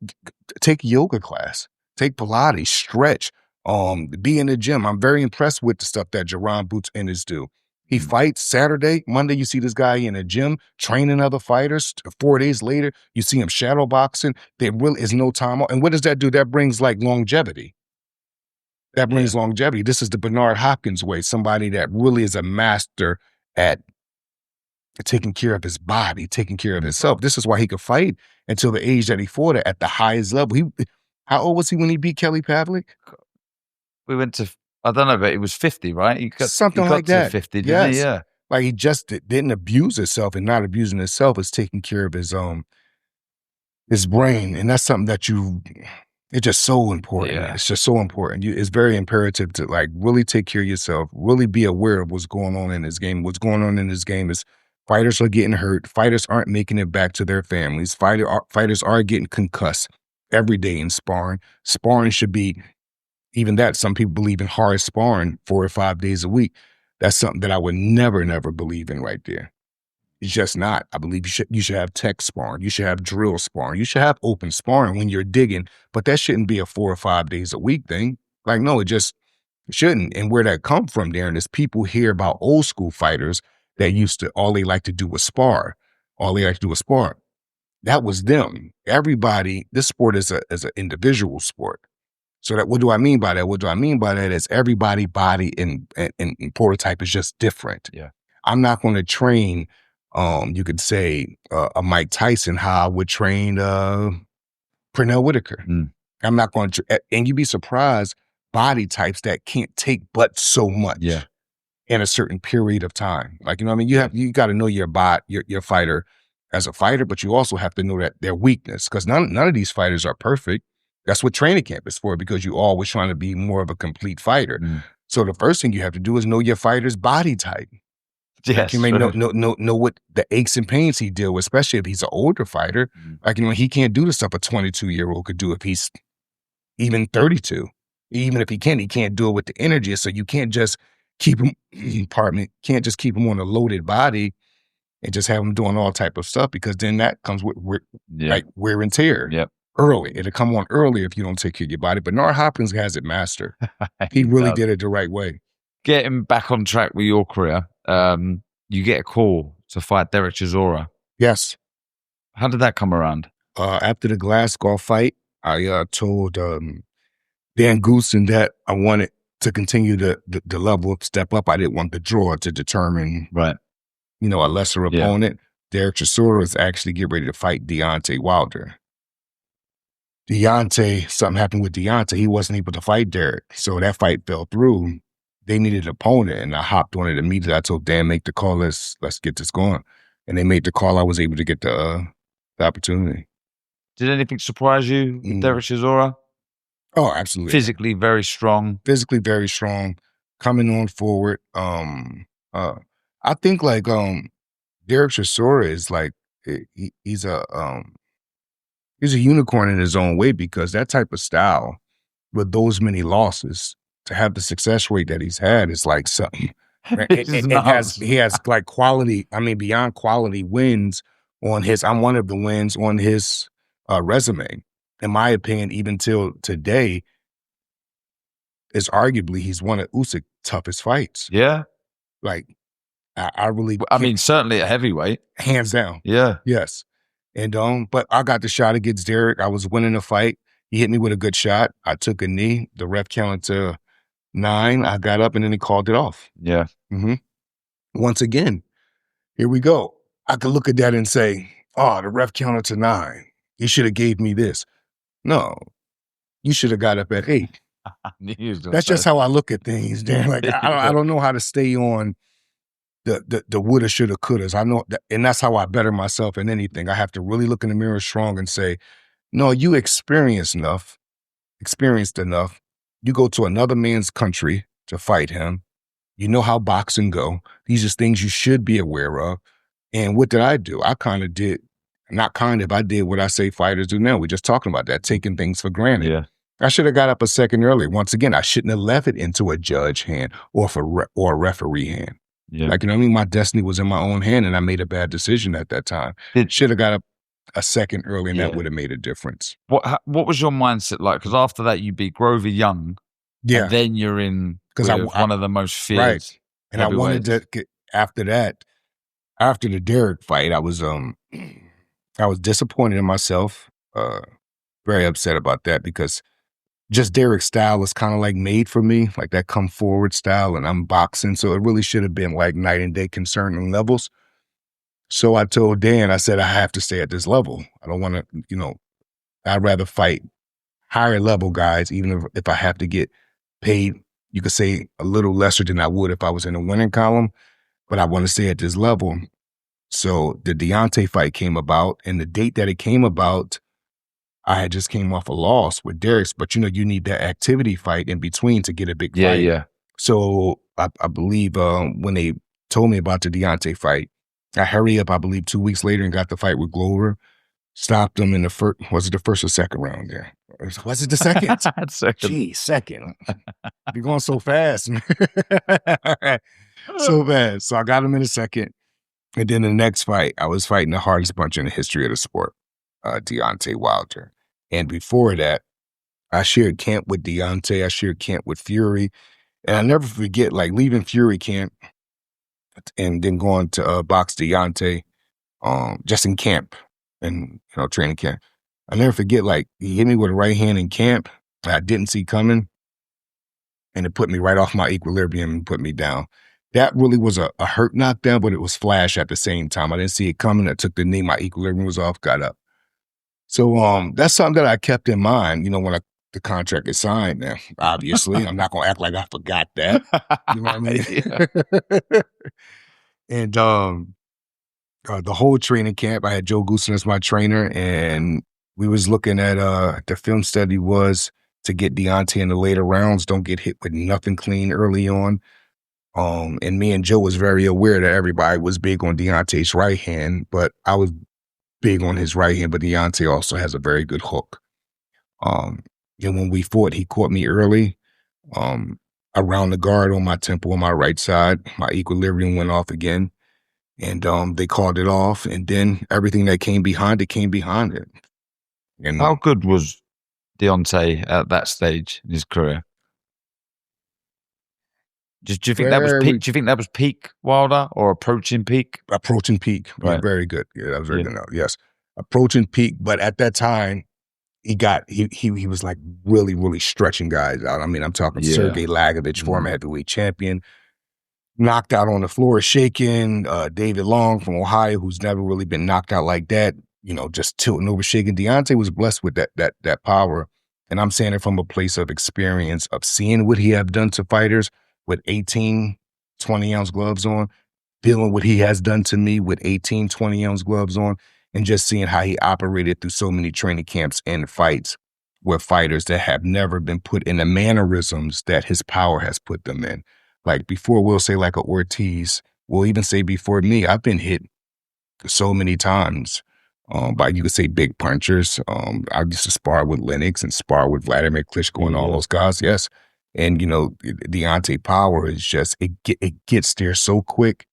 take yoga class, take Pilates, stretch, be in the gym. I'm very impressed with the stuff that Jaron Boots Ennis do. He fights Saturday, Monday, you see this guy in a gym training other fighters. 4 days later, you see him shadow boxing. There really is no time off. And what does that do? That brings like longevity. That brings longevity. This is the Bernard Hopkins way, somebody that really is a master at taking care of his body, taking care of himself. This is why he could fight until the age that he fought at the highest level. How old was he when he beat Kelly Pavlik? We went to, I don't know, but it was 50, right? He got, something he got like to that. 50, didn't he? Yeah. Like he just didn't abuse himself, and not abusing himself is taking care of his brain. And that's something that it's just so important. Yeah. It's just so important. It's very imperative to like really take care of yourself, really be aware of what's going on in this game. What's going on in this game is fighters are getting hurt. Fighters aren't making it back to their families. Fighters are getting concussed every day in sparring. Sparring should be, even that, some people believe in hard sparring 4 or 5 days a week. That's something that I would never, never believe in right there. It's just not. I believe you should have tech sparring. You should have drill sparring. You should have open sparring when you're digging, but that shouldn't be a 4 or 5 days a week thing. Like, no, it shouldn't. And where that come from, Darren, is people hear about old school fighters that used to, all they like to do was spar. All they like to do was spar. That was them. Everybody, this sport is an individual sport. So that, what do I mean by that? What do I mean by that is everybody body and prototype is just different. Yeah. I'm not going to train, you could say, a Mike Tyson how I would train Pernell Whitaker. I'm not going to, and you'd be surprised, body types that can't take but so much in a certain period of time. Like, you know what I mean? You got to know your fighter as a fighter, but you also have to know that their weakness, because none of these fighters are perfect. That's what training camp is for, because you're always trying to be more of a complete fighter. So the first thing you have to do is know your fighter's body type. Yes, like you may know what the aches and pains he deal with, especially if he's an older fighter. Like, you know, he can't do the stuff a 22-year-old could do if he's even 32. Even if he can't do it with the energy. So you can't just keep him, can't just keep him on a loaded body and just have him doing all type of stuff, because then that comes with like wear and tear. Early. It'll come on early if you don't take care of your body. But Bernard Hopkins has it mastered. He really did it the right way. Getting back on track with your career, you get a call to fight Derek Chisora. Yes. How did that come around? After the Glasgow fight, I told Dan Goosen that I wanted to continue the level of step up. I didn't want the draw to determine, a lesser opponent. Derek Chisora is actually getting ready to fight Deontay Wilder. something happened with Deontay. He wasn't able to fight Derek. So that fight fell through. They needed an opponent, and I hopped on it immediately. I told Dan, make the call. Let's get this going. And they made the call. I was able to get the opportunity. Did anything surprise you with Derek Chisora? Oh, absolutely. Physically very strong. Coming on forward. I think like Derek Chisora is like he's a unicorn in his own way, because that type of style with those many losses, to have the success rate that he's had is like something. He has like quality, beyond quality wins on his, I'm one of the wins on his resume. In my opinion, even till today, is arguably he's one of Usyk's toughest fights. Yeah. Like, I really, certainly a heavyweight. Hands down. Yeah. Yes. And but I got the shot against Derek. I was winning the fight. He hit me with a good shot. I took a knee. The ref counted to 9. I got up and then he called it off. Yeah. Mm-hmm. Once again, here we go. I could look at that and say, oh, the ref counted to 9. He should have gave me this. No, you should have got up at 8. That's just how I look at things, Dan. Like, I don't know how to stay on the woulda, shoulda, couldas. I know that, and that's how I better myself in anything. I have to really look in the mirror strong and say, no, you experienced enough. You go to another man's country to fight him. You know how boxing go. These are things you should be aware of. And what did I do? I did what I say fighters do now. We're just talking about that, taking things for granted. Yeah. I should have got up a second earlier. Once again, I shouldn't have left it into a judge hand or a referee hand. Yeah. Like, my destiny was in my own hand, and I made a bad decision at that time. Should have got up a second early, and that would have made a difference. What was your mindset like? Because after that, you beat Grover Young. Yeah. And then you're in one of the most feared. Right. And I wanted to get, after the Derek fight, I was disappointed in myself, very upset about that, because just Derek's style is kind of like made for me, like that come forward style, and I'm boxing. So it really should have been like night and day concerning levels. So I told Dan, I said, I have to stay at this level. I don't want to, I'd rather fight higher level guys, even if I have to get paid, you could say a little lesser than I would if I was in the winning column, but I want to stay at this level. So the Deontay fight came about, and the date that it came about, I had just came off a loss with Derek's, but you need that activity fight in between to get a big fight. Yeah. So I believe when they told me about the Deontay fight, I hurried up, I believe 2 weeks later, and got the fight with Glover. Stopped him in the first, was it the first or second round there? Was it the second? Second. Gee, second. You're going so fast. So fast. So I got him in the second. And then the next fight, I was fighting the hardest puncher in the history of the sport, Deontay Wilder. And before that, I shared camp with Deontay. I shared camp with Fury. And I never forget, like, leaving Fury camp and then going to box Deontay just in camp and, training camp. I never forget, like, he hit me with a right hand in camp that I didn't see coming. And it put me right off my equilibrium and put me down. That really was a hurt knockdown, but it was flash at the same time. I didn't see it coming. I took the knee. My equilibrium was off, got up. So that's something that I kept in mind, when the contract is signed now. Obviously, I'm not going to act like I forgot that. You know what I mean? And the whole training camp, I had Joe Goosen as my trainer, and we was looking at the film study was to get Deontay in the later rounds, don't get hit with nothing clean early on. And me and Joe was very aware that everybody was big on Deontay's right hand, but I was big on his right hand, but Deontay also has a very good hook. And when we fought, he caught me early, around the guard on my temple on my right side. My equilibrium went off again, and they called it off. And then everything that came behind it. And how good was Deontay at that stage in his career? Do you think that was peak? Do you think that was peak Wilder or approaching peak? Approaching peak, right? Yeah, very good. Yeah, that was very good. Yes, approaching peak. But at that time, he was like really, really stretching guys out. I mean, I'm talking Sergey Lagovich, former heavyweight champion, knocked out on the floor, shaking. David Long from Ohio, who's never really been knocked out like that, just tilting over, shaking. Deontay was blessed with that power. And I'm saying it from a place of experience of seeing what he have done to fighters with 18, 20-ounce gloves on, feeling what he has done to me with 18, 20-ounce gloves on, and just seeing how he operated through so many training camps and fights with fighters that have never been put in the mannerisms that his power has put them in. Like before, we'll say like a Ortiz, we'll even say before me, I've been hit so many times by, you could say, big punchers. I used to spar with Lennox and spar with Vladimir Klitschko and all those guys, yes. And, Deontay power is just, it gets there so quick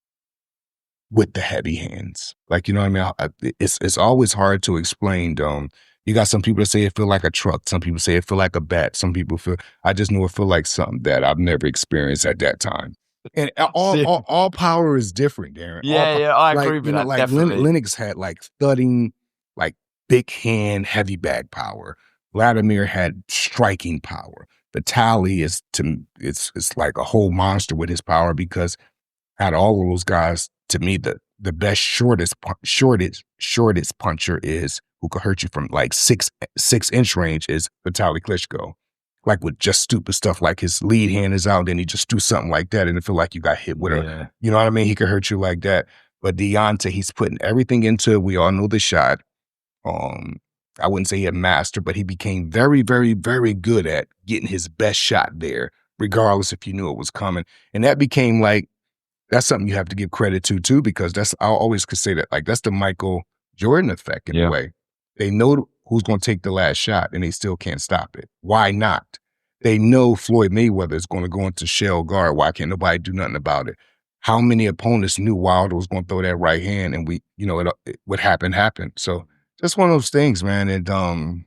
with the heavy hands. Like, you know what I mean? It's always hard to explain. You got some people that say it feel like a truck. Some people say it feel like a bat. Some people I just know it feel like something that I've never experienced at that time. And all power is different, Darren. Yeah, I agree with that. Like definitely. Lennox had like thudding, like big hand, heavy bag power. Vladimir had striking power. Vitali it's like a whole monster with his power, because out of all of those guys, to me, the best shortest puncher is who could hurt you from like 6-inch range is Vitali Klitschko. Like with just stupid stuff, like his lead hand is out, then he just do something like that, and it feel like you got hit with her. You know what I mean? He could hurt you like that. But Deontay, he's putting everything into it. We all know the shot. I wouldn't say he a master, but he became very, very, very good at getting his best shot there, regardless if you knew it was coming. And that became like, that's something you have to give credit to too, because I always could say that, like, that's the Michael Jordan effect in a way. They know who's going to take the last shot, and they still can't stop it. Why not? They know Floyd Mayweather is going to go into shell guard. Why can't nobody do nothing about it? How many opponents knew Wilder was going to throw that right hand, and what happened. So just one of those things, man. And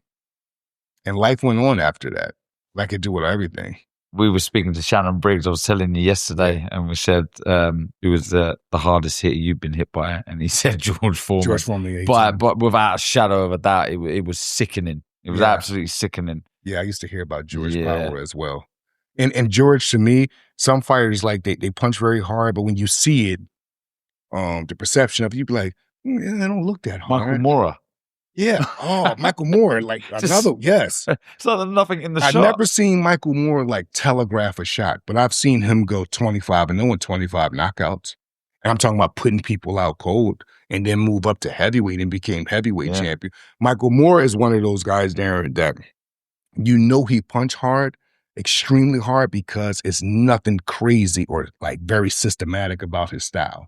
life went on after that, like it do with everything. We were speaking to Shannon Briggs, I was telling you yesterday, and we said it was the hardest hitter you've been hit by, and he said George Foreman. George Foreman, yeah. But without a shadow of a doubt, it was sickening. It was absolutely sickening. Yeah, I used to hear about George power as well. And George, to me, some fighters, like, they punch very hard, but when you see it, the perception of it, you be like, they don't look that hard. Michael Moore. Yeah. Oh, Michael Moore, like another, yes. It's like nothing in the I've shot. never seen Michael Moore like telegraph a shot, but I've seen him go 25-0 and 25 knockouts. And I'm talking about putting people out cold, and then move up to heavyweight and became heavyweight champion. Michael Moore is one of those guys, Darren, that he punch hard, extremely hard, because it's nothing crazy or like very systematic about his style.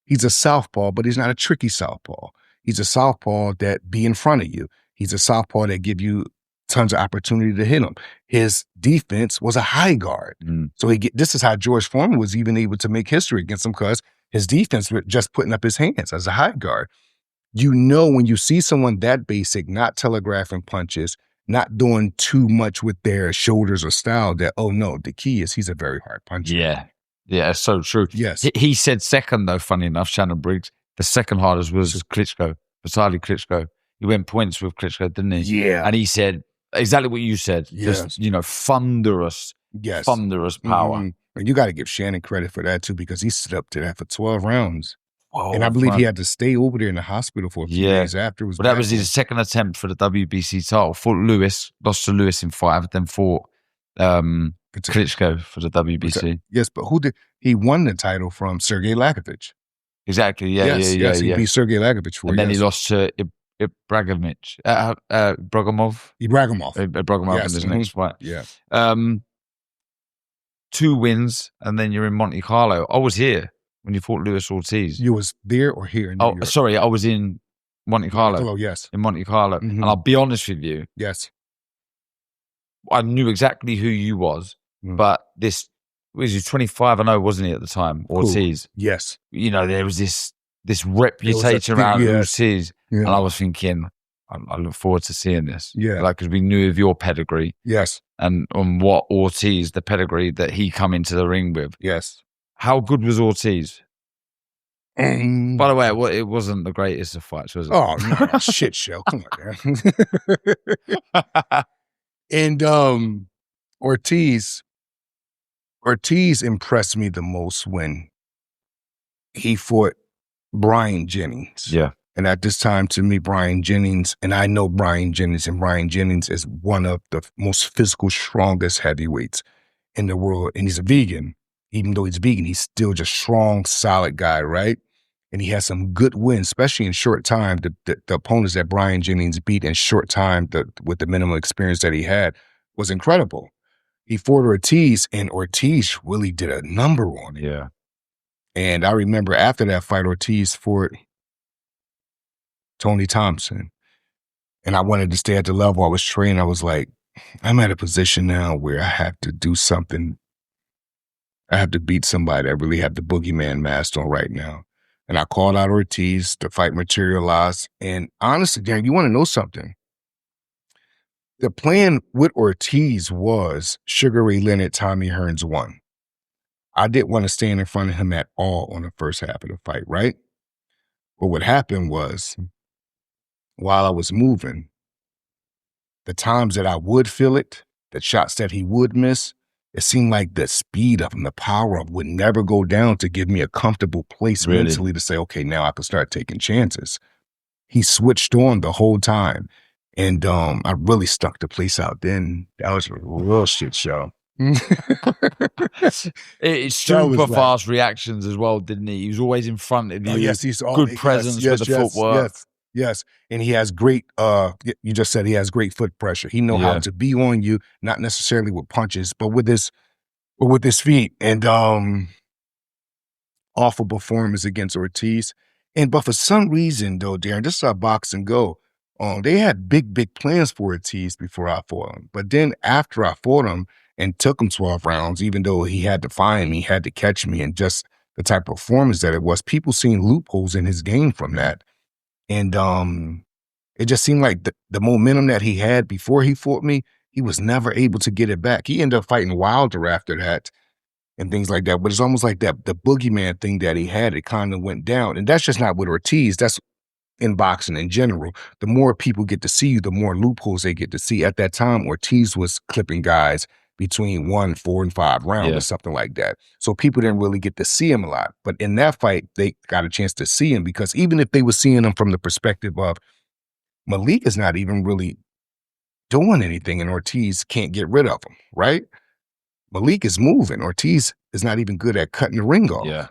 He's a southpaw, but he's not a tricky southpaw. He's a southpaw that be in front of you. He's a southpaw that give you tons of opportunity to hit him. His defense was a high guard. So this is how George Foreman was even able to make history against him, because his defense was just putting up his hands as a high guard. When you see someone that basic, not telegraphing punches, not doing too much with their shoulders or style, that, oh no, the key is he's a very hard puncher. Yeah, it's so true. Yes. He said second, though, funny enough, Shannon Briggs, the second hardest was Klitschko, Vitali Klitschko. He went points with Klitschko, didn't he? Yeah. And he said exactly what you said. Yes. Just, thunderous power. And you got to give Shannon credit for that too, because he stood up to that for 12 rounds. Oh, and I believe he had to stay over there in the hospital for a few days after. That was his second attempt for the WBC title. Fought Lewis, lost to Lewis in 5, then fought Klitschko for the WBC. Yes, but he won the title from Sergey Lakovich. Exactly, He beat Sergey Lakovich for it. And then he lost to Ibragimov. Ibragimov in his next fight. Yeah. 2 wins, and then you're in Monte Carlo. I was here when you fought Luis Ortiz. You was there or here in New York? Sorry, I was in Monte Carlo. Yes. In Monte Carlo. And I'll be honest with you. Yes. I knew exactly who you was, but this was 25-0, wasn't he, at the time? Ortiz. Cool. Yes. There was this reputation around Ortiz, and I was thinking, I look forward to seeing this. Yeah. Because we knew of your pedigree. Yes. And on what Ortiz, the pedigree that he come into the ring with. Yes. How good was Ortiz? By the way, it wasn't the greatest of fights, was it? Oh, no, shit show. Come on, man. And Ortiz impressed me the most when he fought Brian Jennings. Yeah. And at this time, to me, Brian Jennings, and I know Brian Jennings, and Brian Jennings is one of the most physical, strongest heavyweights in the world. And he's a vegan. Even though he's vegan, he's still just strong, solid guy, right? And he has some good wins, especially in short time. The opponents that Brian Jennings beat in short time, with the minimal experience that he had, was incredible. He fought Ortiz, and Ortiz really did a number on him. Yeah. And I remember after that fight, Ortiz fought Tony Thompson. And I wanted to stay at the level I was training. I was like, I'm at a position now where I have to do something. I have to beat somebody. I really have the boogeyman mask on right now. And I called out Ortiz. The fight materialized. And honestly, Darren, you want to know something? The plan with Ortiz was Sugar Ray Leonard, Tommy Hearns won. I didn't want to stand in front of him at all on the first half of the fight, right? But what happened was, while I was moving, the times that I would feel it, the shots that he would miss, it seemed like the speed of him, the power of him would never go down to give me a comfortable place mentally to say, okay, now I can start taking chances. He switched on the whole time. And I really stuck the place out then. That was a real shit show. It's super fast reactions as well, didn't he? He was always in front of you. Oh, yes, he's good presence with the footwork. Yes. And he has great, you just said he has great foot pressure. He knows how to be on you, not necessarily with punches, but with his feet. And awful performance against Ortiz. But for some reason, though, Darren, this is how boxing go. They had big plans for Ortiz before I fought him. But then after I fought him and took him 12 rounds, even though he had to find me, had to catch me, and just the type of performance that it was, people seeing loopholes in his game from that. And it just seemed like the momentum that he had before he fought me, he was never able to get it back. He ended up fighting Wilder after that and things like that. But it's almost like that the boogeyman thing that he had, it kind of went down. And that's just not with Ortiz. That's in boxing in general. The more people get to see you, the more loopholes they get to see. At that time, Ortiz was clipping guys between 1, 4, and 5 rounds or something like that. So people didn't really get to see him a lot. But in that fight, they got a chance to see him, because even if they were seeing him from the perspective of Malik is not even really doing anything and Ortiz can't get rid of him, right? Malik is moving. Ortiz is not even good at cutting the ring off. Yeah.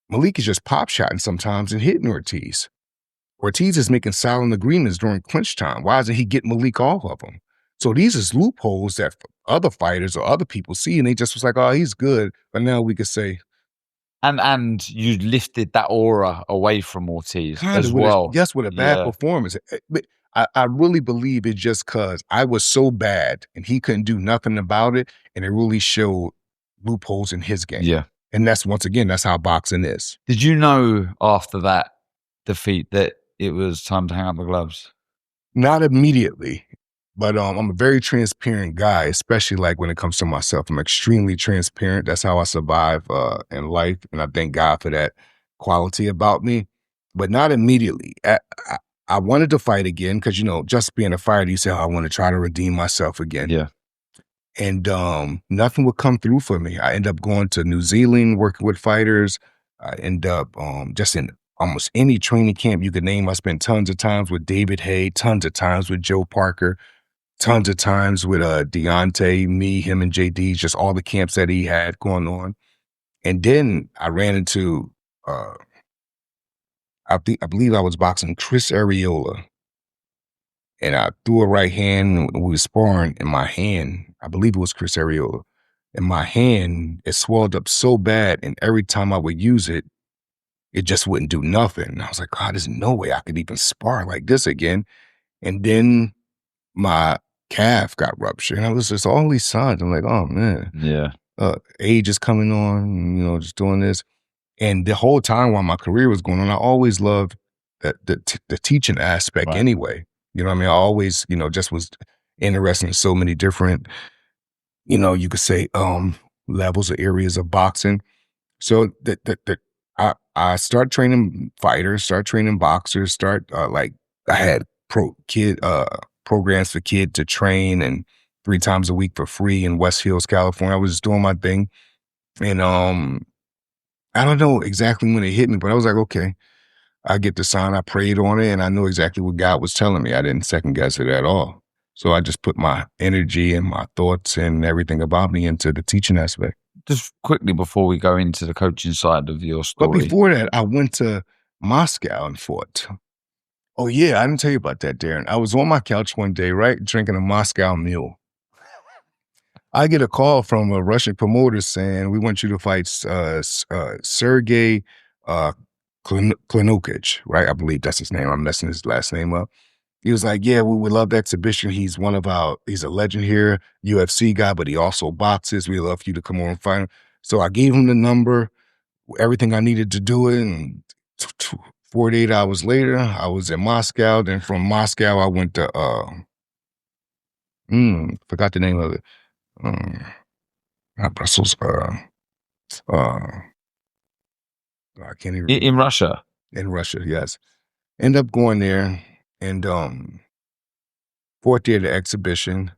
Malik is just pop-shotting sometimes and hitting Ortiz. Ortiz is making silent agreements during clinch time. Why doesn't he get Malik off of him? So these is loopholes that other fighters or other people see, and they just was like, oh, he's good. But now we could say. And you lifted that aura away from Ortiz as well. Yes, with a bad performance. But I really believe it's just because I was so bad and he couldn't do nothing about it, and it really showed loopholes in his game. Yeah. And that's, once again, that's how boxing is. Did you know after that defeat that it was time to hang up the gloves? Not immediately, but I'm a very transparent guy, especially like when it comes to myself. I'm extremely transparent. That's how I survive in life, and I thank God for that quality about me. But not immediately. I wanted to fight again because, just being a fighter, you say, oh, I want to try to redeem myself again. Yeah. And nothing would come through for me. I end up going to New Zealand, working with fighters. I end up just in almost any training camp you could name. I spent tons of times with David Hay, tons of times with Joe Parker, tons of times with Deontay, me, him, and JD, just all the camps that he had going on. And then I ran into, I believe I was boxing Chris Arreola. And I threw a right hand, and we were sparring, in my hand, I believe it was Chris Arreola, and my hand, it swelled up so bad, and every time I would use it, it just wouldn't do nothing. And I was like, God, there's no way I could even spar like this again. And then my calf got ruptured, and I was just all these signs. I'm like, oh, man. Yeah. Age is coming on, just doing this. And the whole time while my career was going on, I always loved the teaching aspect anyway. You know what I mean? I always, just was interested in so many different, you could say, levels or areas of boxing. So I started training fighters, start training boxers, I had programs for kids to train, and 3 times a week for free in West Hills, California. I was just doing my thing. And I don't know exactly when it hit me, but I was like, okay, I get the sign, I prayed on it, and I know exactly what God was telling me. I didn't second guess it at all. So I just put my energy and my thoughts and everything about me into the teaching aspect. Just quickly before we go into the coaching side of your story. But before that, I went to Moscow and fought. Oh, yeah, I didn't tell you about that, Darren. I was on my couch one day, right, drinking a Moscow Mule. I get a call from a Russian promoter saying, we want you to fight Sergey Klinukich, right? I believe that's his name. I'm messing his last name up. He was like, yeah, we would love the exhibition. He's a legend here, UFC guy, but he also boxes. We'd love for you to come on and fight him. So I gave him the number, everything I needed to do it. And 48 hours later, I was in Moscow. Then from Moscow, I went to, forgot the name of it. Not Brussels. I can't even. In Russia? In Russia, yes. End up going there and fought there at the exhibition.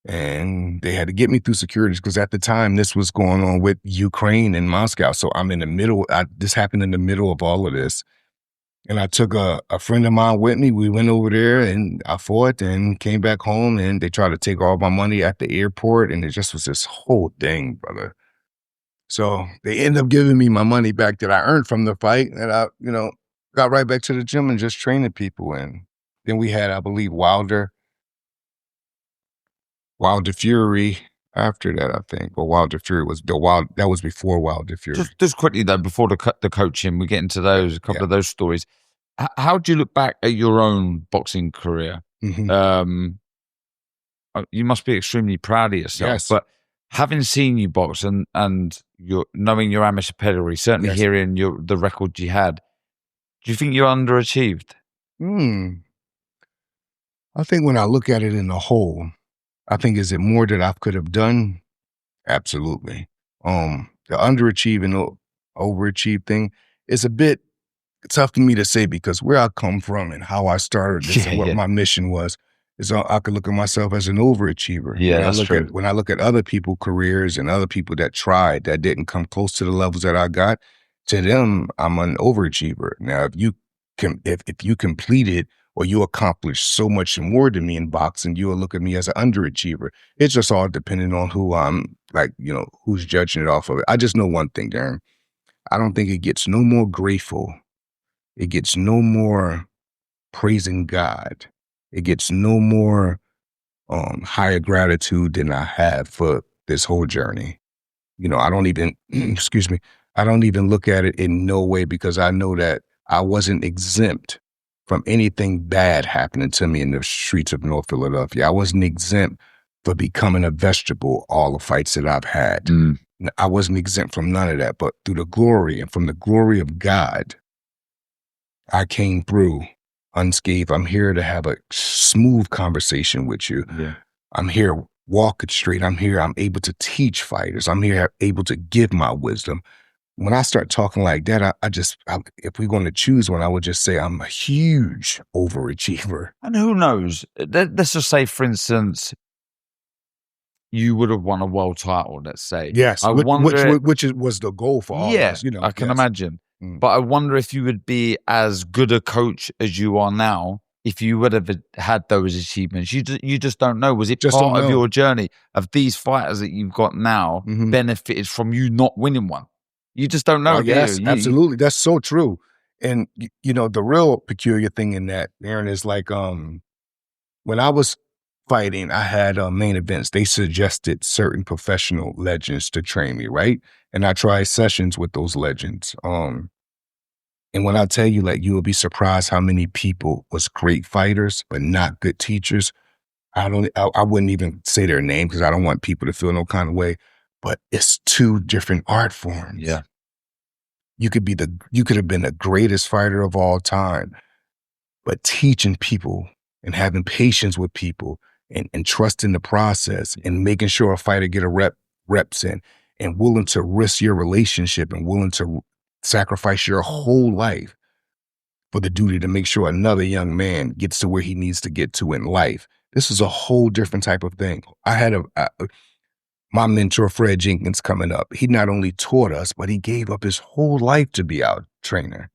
And they had to get me through security because at the time this was going on with Ukraine and Moscow. So I'm in the middle. This happened in the middle of all of this. And I took a friend of mine with me. We went over there and I fought and came back home and they tried to take all my money at the airport. And it just was this whole thing, brother. So they ended up giving me my money back that I earned from the fight. And I, got right back to the gym and just training people. And then we had, I believe, Wilder Fury after that, I think. But Wilder Fury was that was before Wilder Fury. Just quickly though, before the coaching, we get into those, a couple of those stories. How do you look back at your own boxing career? Mm-hmm. You must be extremely proud of yourself. Yes. But having seen you box and knowing your amateur pedigree, certainly hearing the record you had, do you think you're underachieved? I think when I look at it in the whole, I think, is it more that I could have done? Absolutely. The underachieving, overachieve thing is a bit tough for me to say because where I come from and how I started this and what my mission was, is I could look at myself as an overachiever. Yeah, that's true. When I look at other people's careers and other people that tried, that didn't come close to the levels that I got, to them, I'm an overachiever. Now, if you completed or you accomplished so much more than me in boxing, you will look at me as an underachiever. It's just all depending on who I'm, who's judging it off of it. I just know one thing, Darren. I don't think it gets no more grateful. It gets no more praising God. It gets no more higher gratitude than I have for this whole journey. I don't even, I don't even look at it in no way because I know that I wasn't exempt from anything bad happening to me in the streets of North Philadelphia. I wasn't exempt for becoming a vegetable all the fights that I've had. I wasn't exempt from none of that, but through the glory and from the glory of God, I came through unscathed. I'm here to have a smooth conversation with you. Yeah. I'm here walking straight. I'm able to teach fighters. I'm here able to give my wisdom. When I start talking like that, if we're going to choose one, I would just say I'm a huge overachiever. And who knows? Let's just say, for instance, you would have won a world title, let's say. Yes, I which was the goal for all of us. I can imagine. But I wonder if you would be as good a coach as you are now if you would have had those achievements. You just don't know. Was it just part of your journey of these fighters that you've got now benefited from you not winning one? You just don't know. Yes, absolutely. That's so true. And, the real peculiar thing in that, Aaron, is when I was fighting, I had main events. They suggested certain professional legends to train me, right? And I tried sessions with those legends. And when I tell you, you will be surprised how many people was great fighters, but not good teachers. I wouldn't even say their name because I don't want people to feel no kind of way. But it's two different art forms. Yeah. You could have been the greatest fighter of all time, but teaching people and having patience with people and trusting the process and making sure a fighter get a reps in and willing to risk your relationship and willing to sacrifice your whole life for the duty to make sure another young man gets to where he needs to get to in life. This is a whole different type of thing. I had my mentor, Fred Jenkins, coming up. He not only taught us, but he gave up his whole life to be our trainer.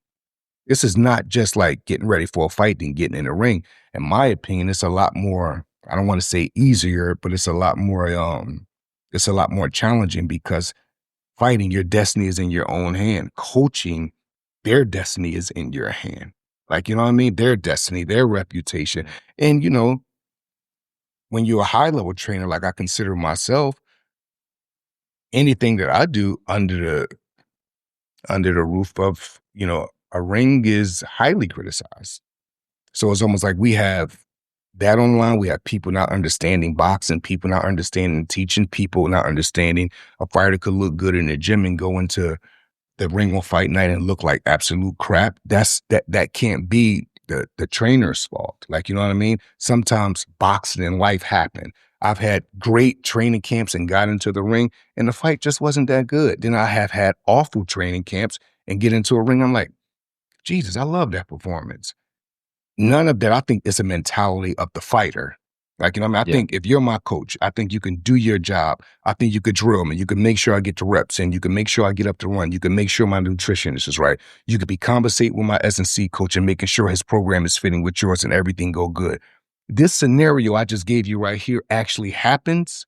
This is not just like getting ready for a fight and getting in the ring. In my opinion, it's a lot more, I don't want to say easier, but it's a lot more challenging because fighting, your destiny is in your own hand. Coaching, their destiny is in your hand. Like, you know what I mean? Their destiny, their reputation. And, you know, when you're a high level trainer, like I consider myself, anything that I do under the roof of, you know, a ring is highly criticized. So it's almost like we have that online. We have people not understanding boxing, people not understanding teaching, people not understanding a fighter could look good in the gym and go into the ring on fight night and look like absolute crap. That can't be the trainer's fault. Like, you know what I mean? Sometimes boxing and life happen. I've had great training camps and got into the ring and the fight just wasn't that good. Then I have had awful training camps and get into a ring. I'm like, Jesus, I love that performance. None of that. I think it's a mentality of the fighter. Like, you know what I mean? I think if you're my coach, I think you can do your job. I think you could drill me. You can make sure I get the reps in. You can make sure I get up to run. You can make sure my nutritionist is right. You could be conversate with my S&C coach and making sure his program is fitting with yours and everything go good. This scenario I just gave you right here actually happens.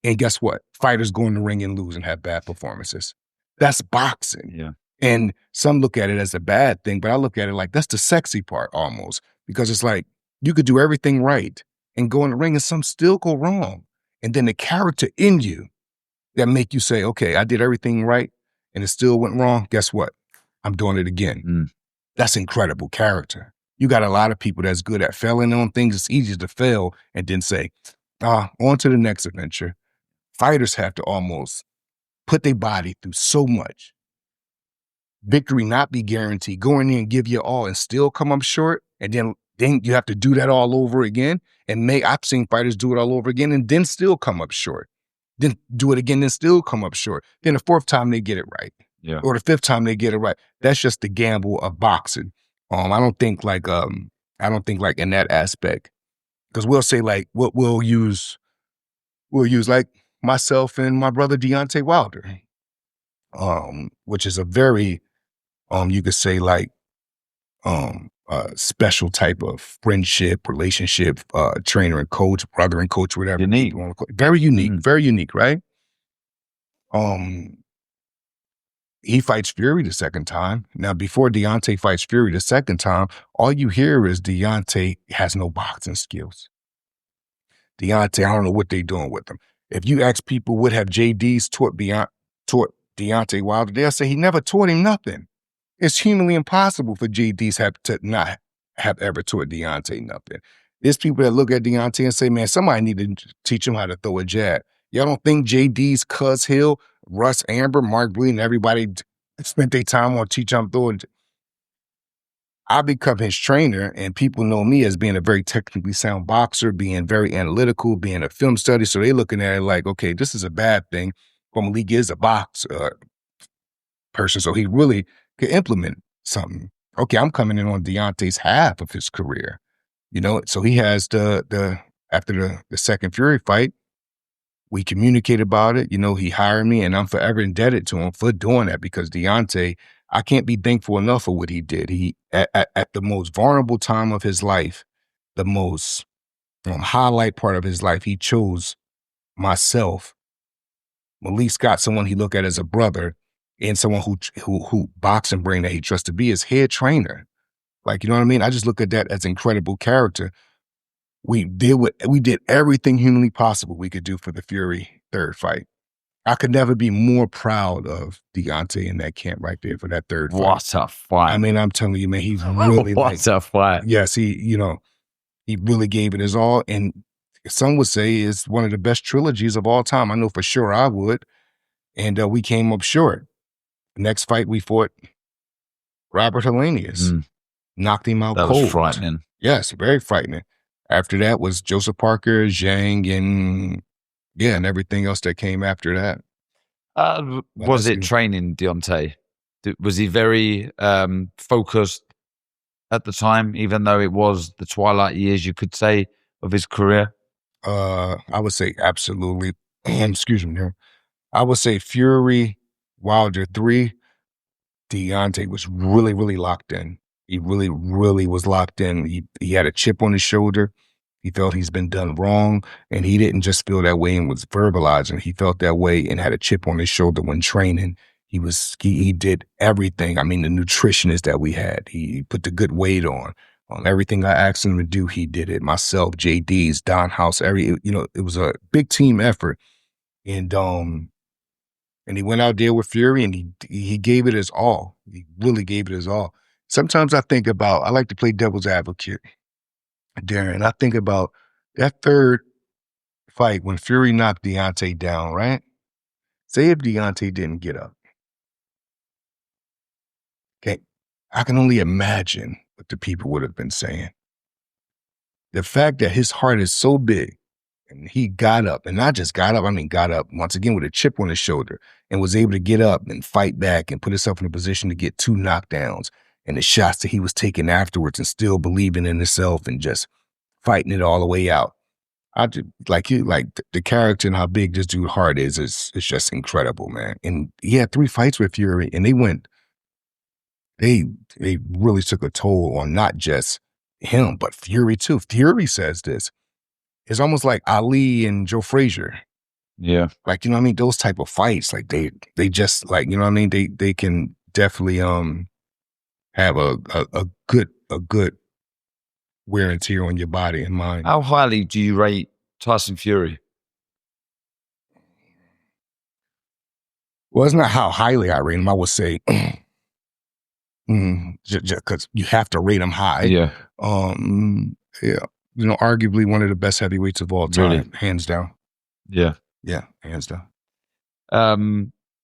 And guess what? Fighters go in the ring and lose and have bad performances. That's boxing. Yeah. And some look at it as a bad thing, but I look at it like that's the sexy part almost, because it's like you could do everything right and go in the ring and some still go wrong. And then the character in you that make you say, okay, I did everything right and it still went wrong. Guess what? I'm doing it again. That's incredible character. You got a lot of people that's good at failing on things. It's easy to fail and then say, on to the next adventure. Fighters have to almost put their body through so much. Victory not be guaranteed. Go in there and give your all and still come up short. And then you have to do that all over again. And I've seen fighters do it all over again and then still come up short. Then do it again, then still come up short. Then the fourth time they get it right. Yeah. Or the fifth time they get it right. That's just the gamble of boxing. I don't think like in that aspect. Because we'll say like what we'll use like myself and my brother Deontay Wilder. Which is a very you could say like special type of friendship, relationship, trainer and coach, brother and coach, whatever. Unique. Very unique, very unique, right? He fights Fury the second time. Now, before Deontay fights Fury the second time, all you hear is Deontay has no boxing skills. Deontay, I don't know what they're doing with him. If you ask people what have JDs taught Deontay Wilder, they'll say he never taught him nothing. It's humanly impossible for JDs to not have ever taught Deontay nothing. There's people that look at Deontay and say, man, somebody need to teach him how to throw a jab. Y'all don't think JD's Cuz Hill, Russ Amber, Mark Bleed, and everybody spent their time on teach him throwing? I become his trainer, and people know me as being a very technically sound boxer, being very analytical, being a film study. So they're looking at it like, okay, this is a bad thing. Malik is a box person, so he really could implement something. Okay, I'm coming in on Deontay's half of his career, you know. So he has after the second Fury fight, we communicated about it. You know, he hired me, and I'm forever indebted to him for doing that because Deontay, I can't be thankful enough for what he did. He at the most vulnerable time of his life, the most highlight part of his life, he chose myself, Malik Scott, someone he looked at as a brother, and someone who boxing brain that he trusts to be his head trainer. Like, you know what I mean? I just look at that as incredible character. We did everything humanly possible we could do for the Fury third fight. I could never be more proud of Deontay in that camp right there for that third fight. What a fight. I mean, I'm telling you, man, he's really what a fight. Yes, he really gave it his all. And some would say it's one of the best trilogies of all time. I know for sure I would. And we came up short. Next fight, we fought Robert Helenius. Knocked him out cold. That was frightening. Yes, very frightening. After that was Joseph Parker, Zhang, and everything else that came after that. Was it training Deontay? Was he very focused at the time, even though it was the twilight years, you could say, of his career? I would say absolutely. Excuse me here. I would say Fury, Wilder 3, Deontay was really, really locked in. He really, really was locked in. He had a chip on his shoulder. He felt he's been done wrong, and he didn't just feel that way and was verbalizing. He felt that way and had a chip on his shoulder when training. He did everything. I mean, the nutritionist that we had, he put the good weight on. Everything I asked him to do, he did it. Myself, JD's, Don House, it was a big team effort. And he went out there with Fury, and he gave it his all. He really gave it his all. Sometimes I like to play devil's advocate, Darren. I think about that third fight when Fury knocked Deontay down, right? Say if Deontay didn't get up. Okay, I can only imagine what the people would have been saying. The fact that his heart is so big, and he got up, and not just got up, got up once again with a chip on his shoulder and was able to get up and fight back and put himself in a position to get 2 knockdowns, and the shots that he was taking afterwards and still believing in himself and just fighting it all the way out. The character and how big this dude's heart is just incredible, man. And he had 3 fights with Fury, and they really took a toll on not just him, but Fury too. Fury says this. It's almost like Ali and Joe Frazier. Yeah. Those type of fights, like they just they can definitely have a good wear and tear on your body and mind. How highly do you rate Tyson Fury? Well, it's not how highly I rate him. I would say just because you have to rate him high. Yeah. Yeah. Arguably one of the best heavyweights of all time, really? Hands down. Yeah. Yeah, hands down.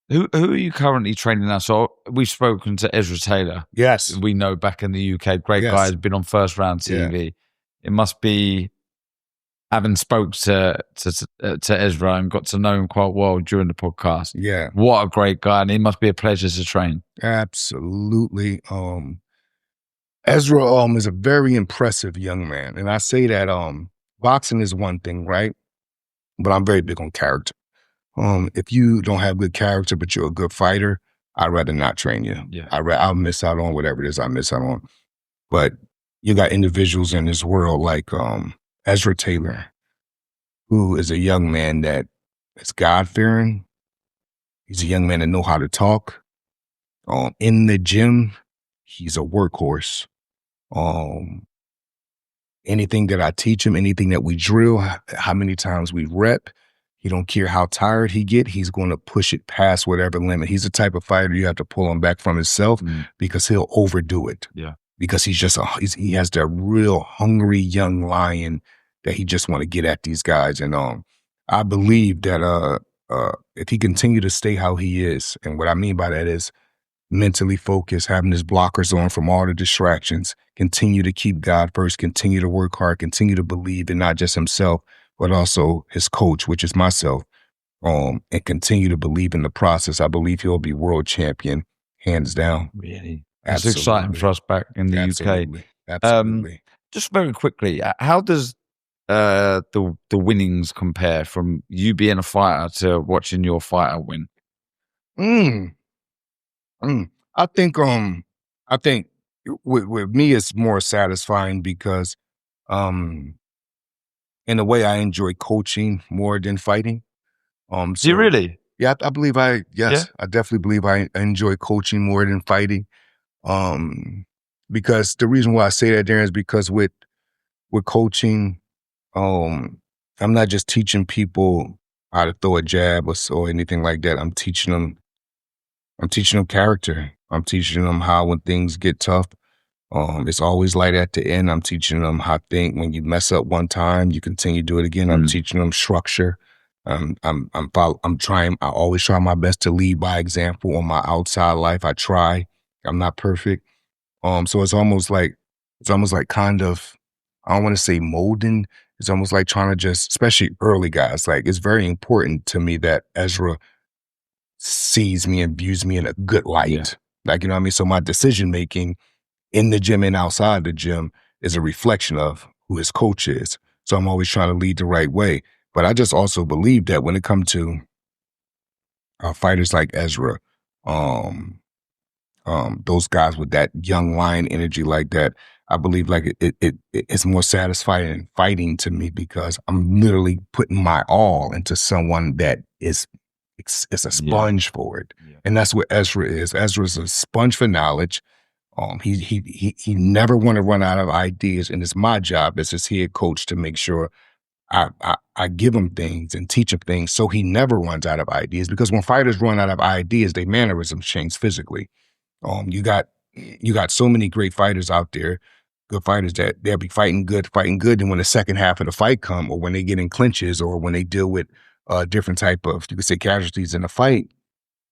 Who are you currently training now? So we've spoken to Ezra Taylor. Yes. We know back in the UK, great guy, has been on First Round TV. Yeah. It must be, having spoke to Ezra and got to know him quite well during the podcast. Yeah. What a great guy, and he must be a pleasure to train. Absolutely. Ezra is a very impressive young man. And I say that boxing is one thing, right? But I'm very big on character. If you don't have good character, but you're a good fighter, I'd rather not train you. Yeah. I'll miss out on whatever it is I miss out on. But you got individuals in this world like Ezra Taylor, who is a young man that is God-fearing. He's a young man that know how to talk. In the gym, he's a workhorse. Anything that I teach him, anything that we drill, how many times we rep, he don't care how tired he get, he's going to push it past whatever limit. He's the type of fighter you have to pull him back from himself because he'll overdo it. Yeah. Because he has that real hungry young lion that he just want to get at these guys. And I believe that if he continue to stay how he is, and what I mean by that is mentally focused, having his blockers on from all the distractions, continue to keep God first, continue to work hard, continue to believe in not just himself, but also his coach, which is myself, and continue to believe in the process. I believe he'll be world champion, hands down. Really? It's exciting for us back in the UK. Absolutely. Just very quickly, how does the winnings compare from you being a fighter to watching your fighter win? I think with me it's more satisfying because in a way I enjoy coaching more than fighting. Do you really? Yeah, I believe I definitely believe I enjoy coaching more than fighting. Because the reason why I say that, Darren, is because with coaching, I'm not just teaching people how to throw a jab or anything like that. I'm teaching them character. I'm teaching them how when things get tough, it's always light at the end. I'm teaching them how to think. When you mess up one time, you continue to do it again. I'm teaching them structure. I always try my best to lead by example on my outside life. I try. I'm not perfect. So it's almost like kind of, I don't want to say molding. It's almost like trying to just, especially early guys, like it's very important to me that Ezra sees me and views me in a good light. Yeah. Like, you know what I mean? So my decision-making in the gym and outside the gym is a reflection of who his coach is. So I'm always trying to lead the right way. But I just also believe that when it comes to fighters like Ezra, those guys with that young lion energy like that, I believe like it's more satisfying in fighting to me because I'm literally putting my all into someone that is a sponge for it. Yeah. And that's what Ezra is. Ezra is a sponge for knowledge. He never want to run out of ideas, and it's my job as his head coach to make sure I give him things and teach him things so he never runs out of ideas. Because when fighters run out of ideas, their mannerisms change physically. You got so many great fighters out there, good fighters that they'll be fighting good, and when the second half of the fight come, or when they get in clinches, or when they deal with different type of, you could say, casualties in the fight,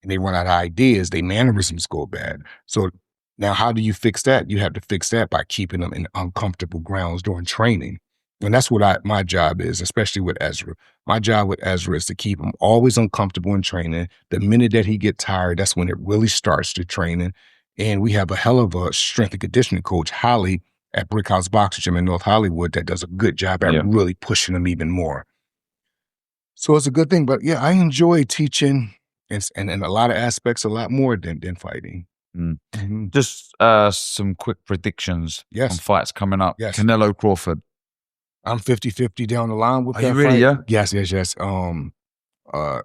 and they run out of ideas, their mannerisms go bad. So now how do you fix that? You have to fix that by keeping them in uncomfortable grounds during training. And that's what my job is, especially with Ezra. My job with Ezra is to keep him always uncomfortable in training. The minute that he get tired, that's when it really starts to training. And we have a hell of a strength and conditioning coach, Holly, at Brick House Boxing Gym in North Hollywood, that does a good job at really pushing him even more. So it's a good thing. But yeah, I enjoy teaching and in a lot of aspects, a lot more than fighting. Mm-hmm. Just some quick predictions on fights coming up. Yes. Canelo Crawford. I'm 50-50 down the line with that you really, fight. Yes.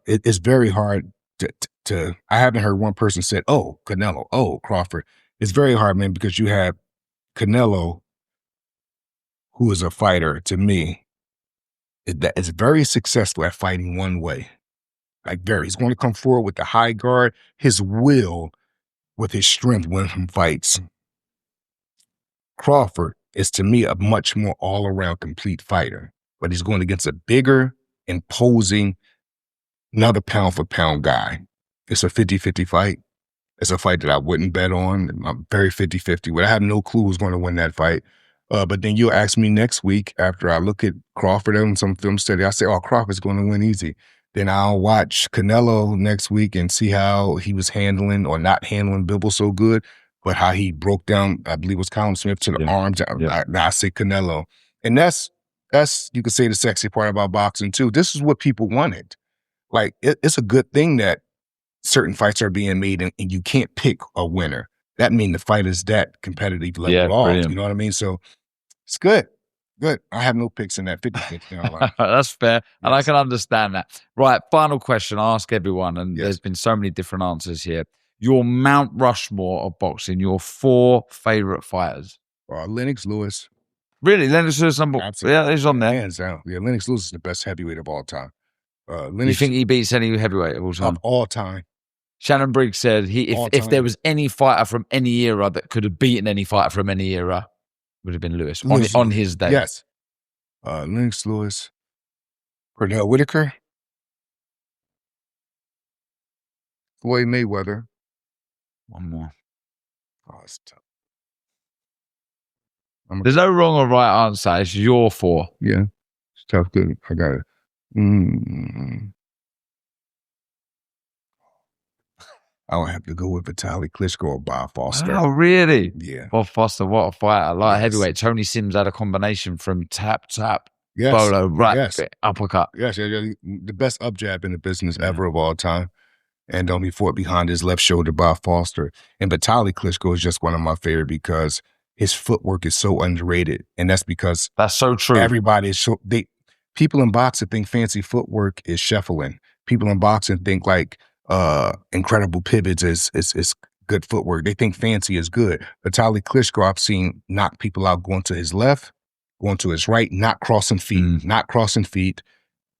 It's very hard to I haven't heard one person said, oh, Canelo, oh, Crawford. It's very hard, man, because you have Canelo, who is a fighter, to me, that is very successful at fighting one way. He's going to come forward with the high guard. His will with his strength win him fights. Crawford is, to me, a much more all-around complete fighter, but he's going against a bigger, imposing, another pound-for-pound guy. It's a 50-50 fight. It's a fight that I wouldn't bet on. I'm very 50-50. But I have no clue who's going to win that fight. But then you'll ask me next week after I look at Crawford on some film study, I say, oh, Crawford's going to win easy. Then I'll watch Canelo next week and see how he was handling or not handling Bibble so good, but how he broke down, I believe it was Colin Smith, to the arms. I say Canelo. And that's, you could say, the sexy part about boxing too. This is what people wanted. Like, it's a good thing that certain fights are being made and you can't pick a winner. That means the fight is that competitive level off. You know what I mean? So it's good. Good. I have no picks in that 50-50. That's fair. Yes. And I can understand that. Right. Final question. I ask everyone, and there's been so many different answers here. Your Mount Rushmore of boxing, your 4 favorite fighters. Lennox Lewis. Really? Lennox Lewis number? Yeah, he's on there. Hands down. Yeah, Lennox Lewis is the best heavyweight of all time. You think he beats any heavyweight of all time? Of all time. Shannon Briggs said if there was any fighter from any era that could have beaten any fighter from any era, would have been Lewis on his day. Yes. Lennox Lewis. Whitaker. Floyd Mayweather. One more. Oh, it's tough. There's no wrong or right answer. It's your 4. Yeah. It's tough. Good. I got it. I would have to go with Vitali Klitschko or Bob Foster. Oh, really? Yeah. Bob Foster, what a fighter. Light heavyweight. Tony Sims had a combination from tap, bolo, right, uppercut. Yes, the best up jab in the business ever of all time. And he fought behind his left shoulder, Bob Foster. And Vitali Klitschko is just one of my favorite because his footwork is so underrated. And that's because that's so true. Everybody is people in boxing think fancy footwork is shuffling. People in boxing think like incredible pivots is good footwork. They think fancy is good. Vitali Klitschko, I've seen knock people out going to his left, going to his right, not crossing feet,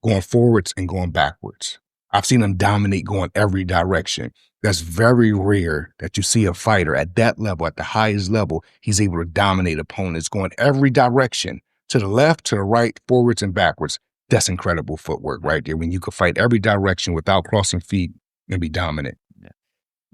going forwards and going backwards. I've seen him dominate going every direction. That's very rare that you see a fighter at that level, at the highest level, he's able to dominate opponents going every direction, to the left, to the right, forwards and backwards. That's incredible footwork right there. When you can fight every direction without crossing feet and be dominant.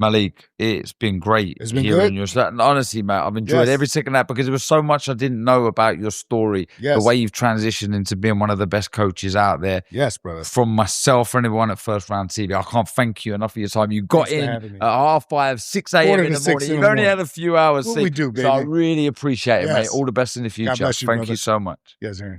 Malik, it's been great. It's been good. And honestly, mate, I've enjoyed every second of that because there was so much I didn't know about your story. The way you've transitioned into being one of the best coaches out there. Yes, brother. From myself and everyone at First Round TV, I can't thank you enough for your time. You got in at 5:30, 6 a.m. in the morning. You've only had a few hours sleep. We do, baby. So I really appreciate it, mate. All the best in the future. God bless you, thank brother. you so much. Yes, Aaron.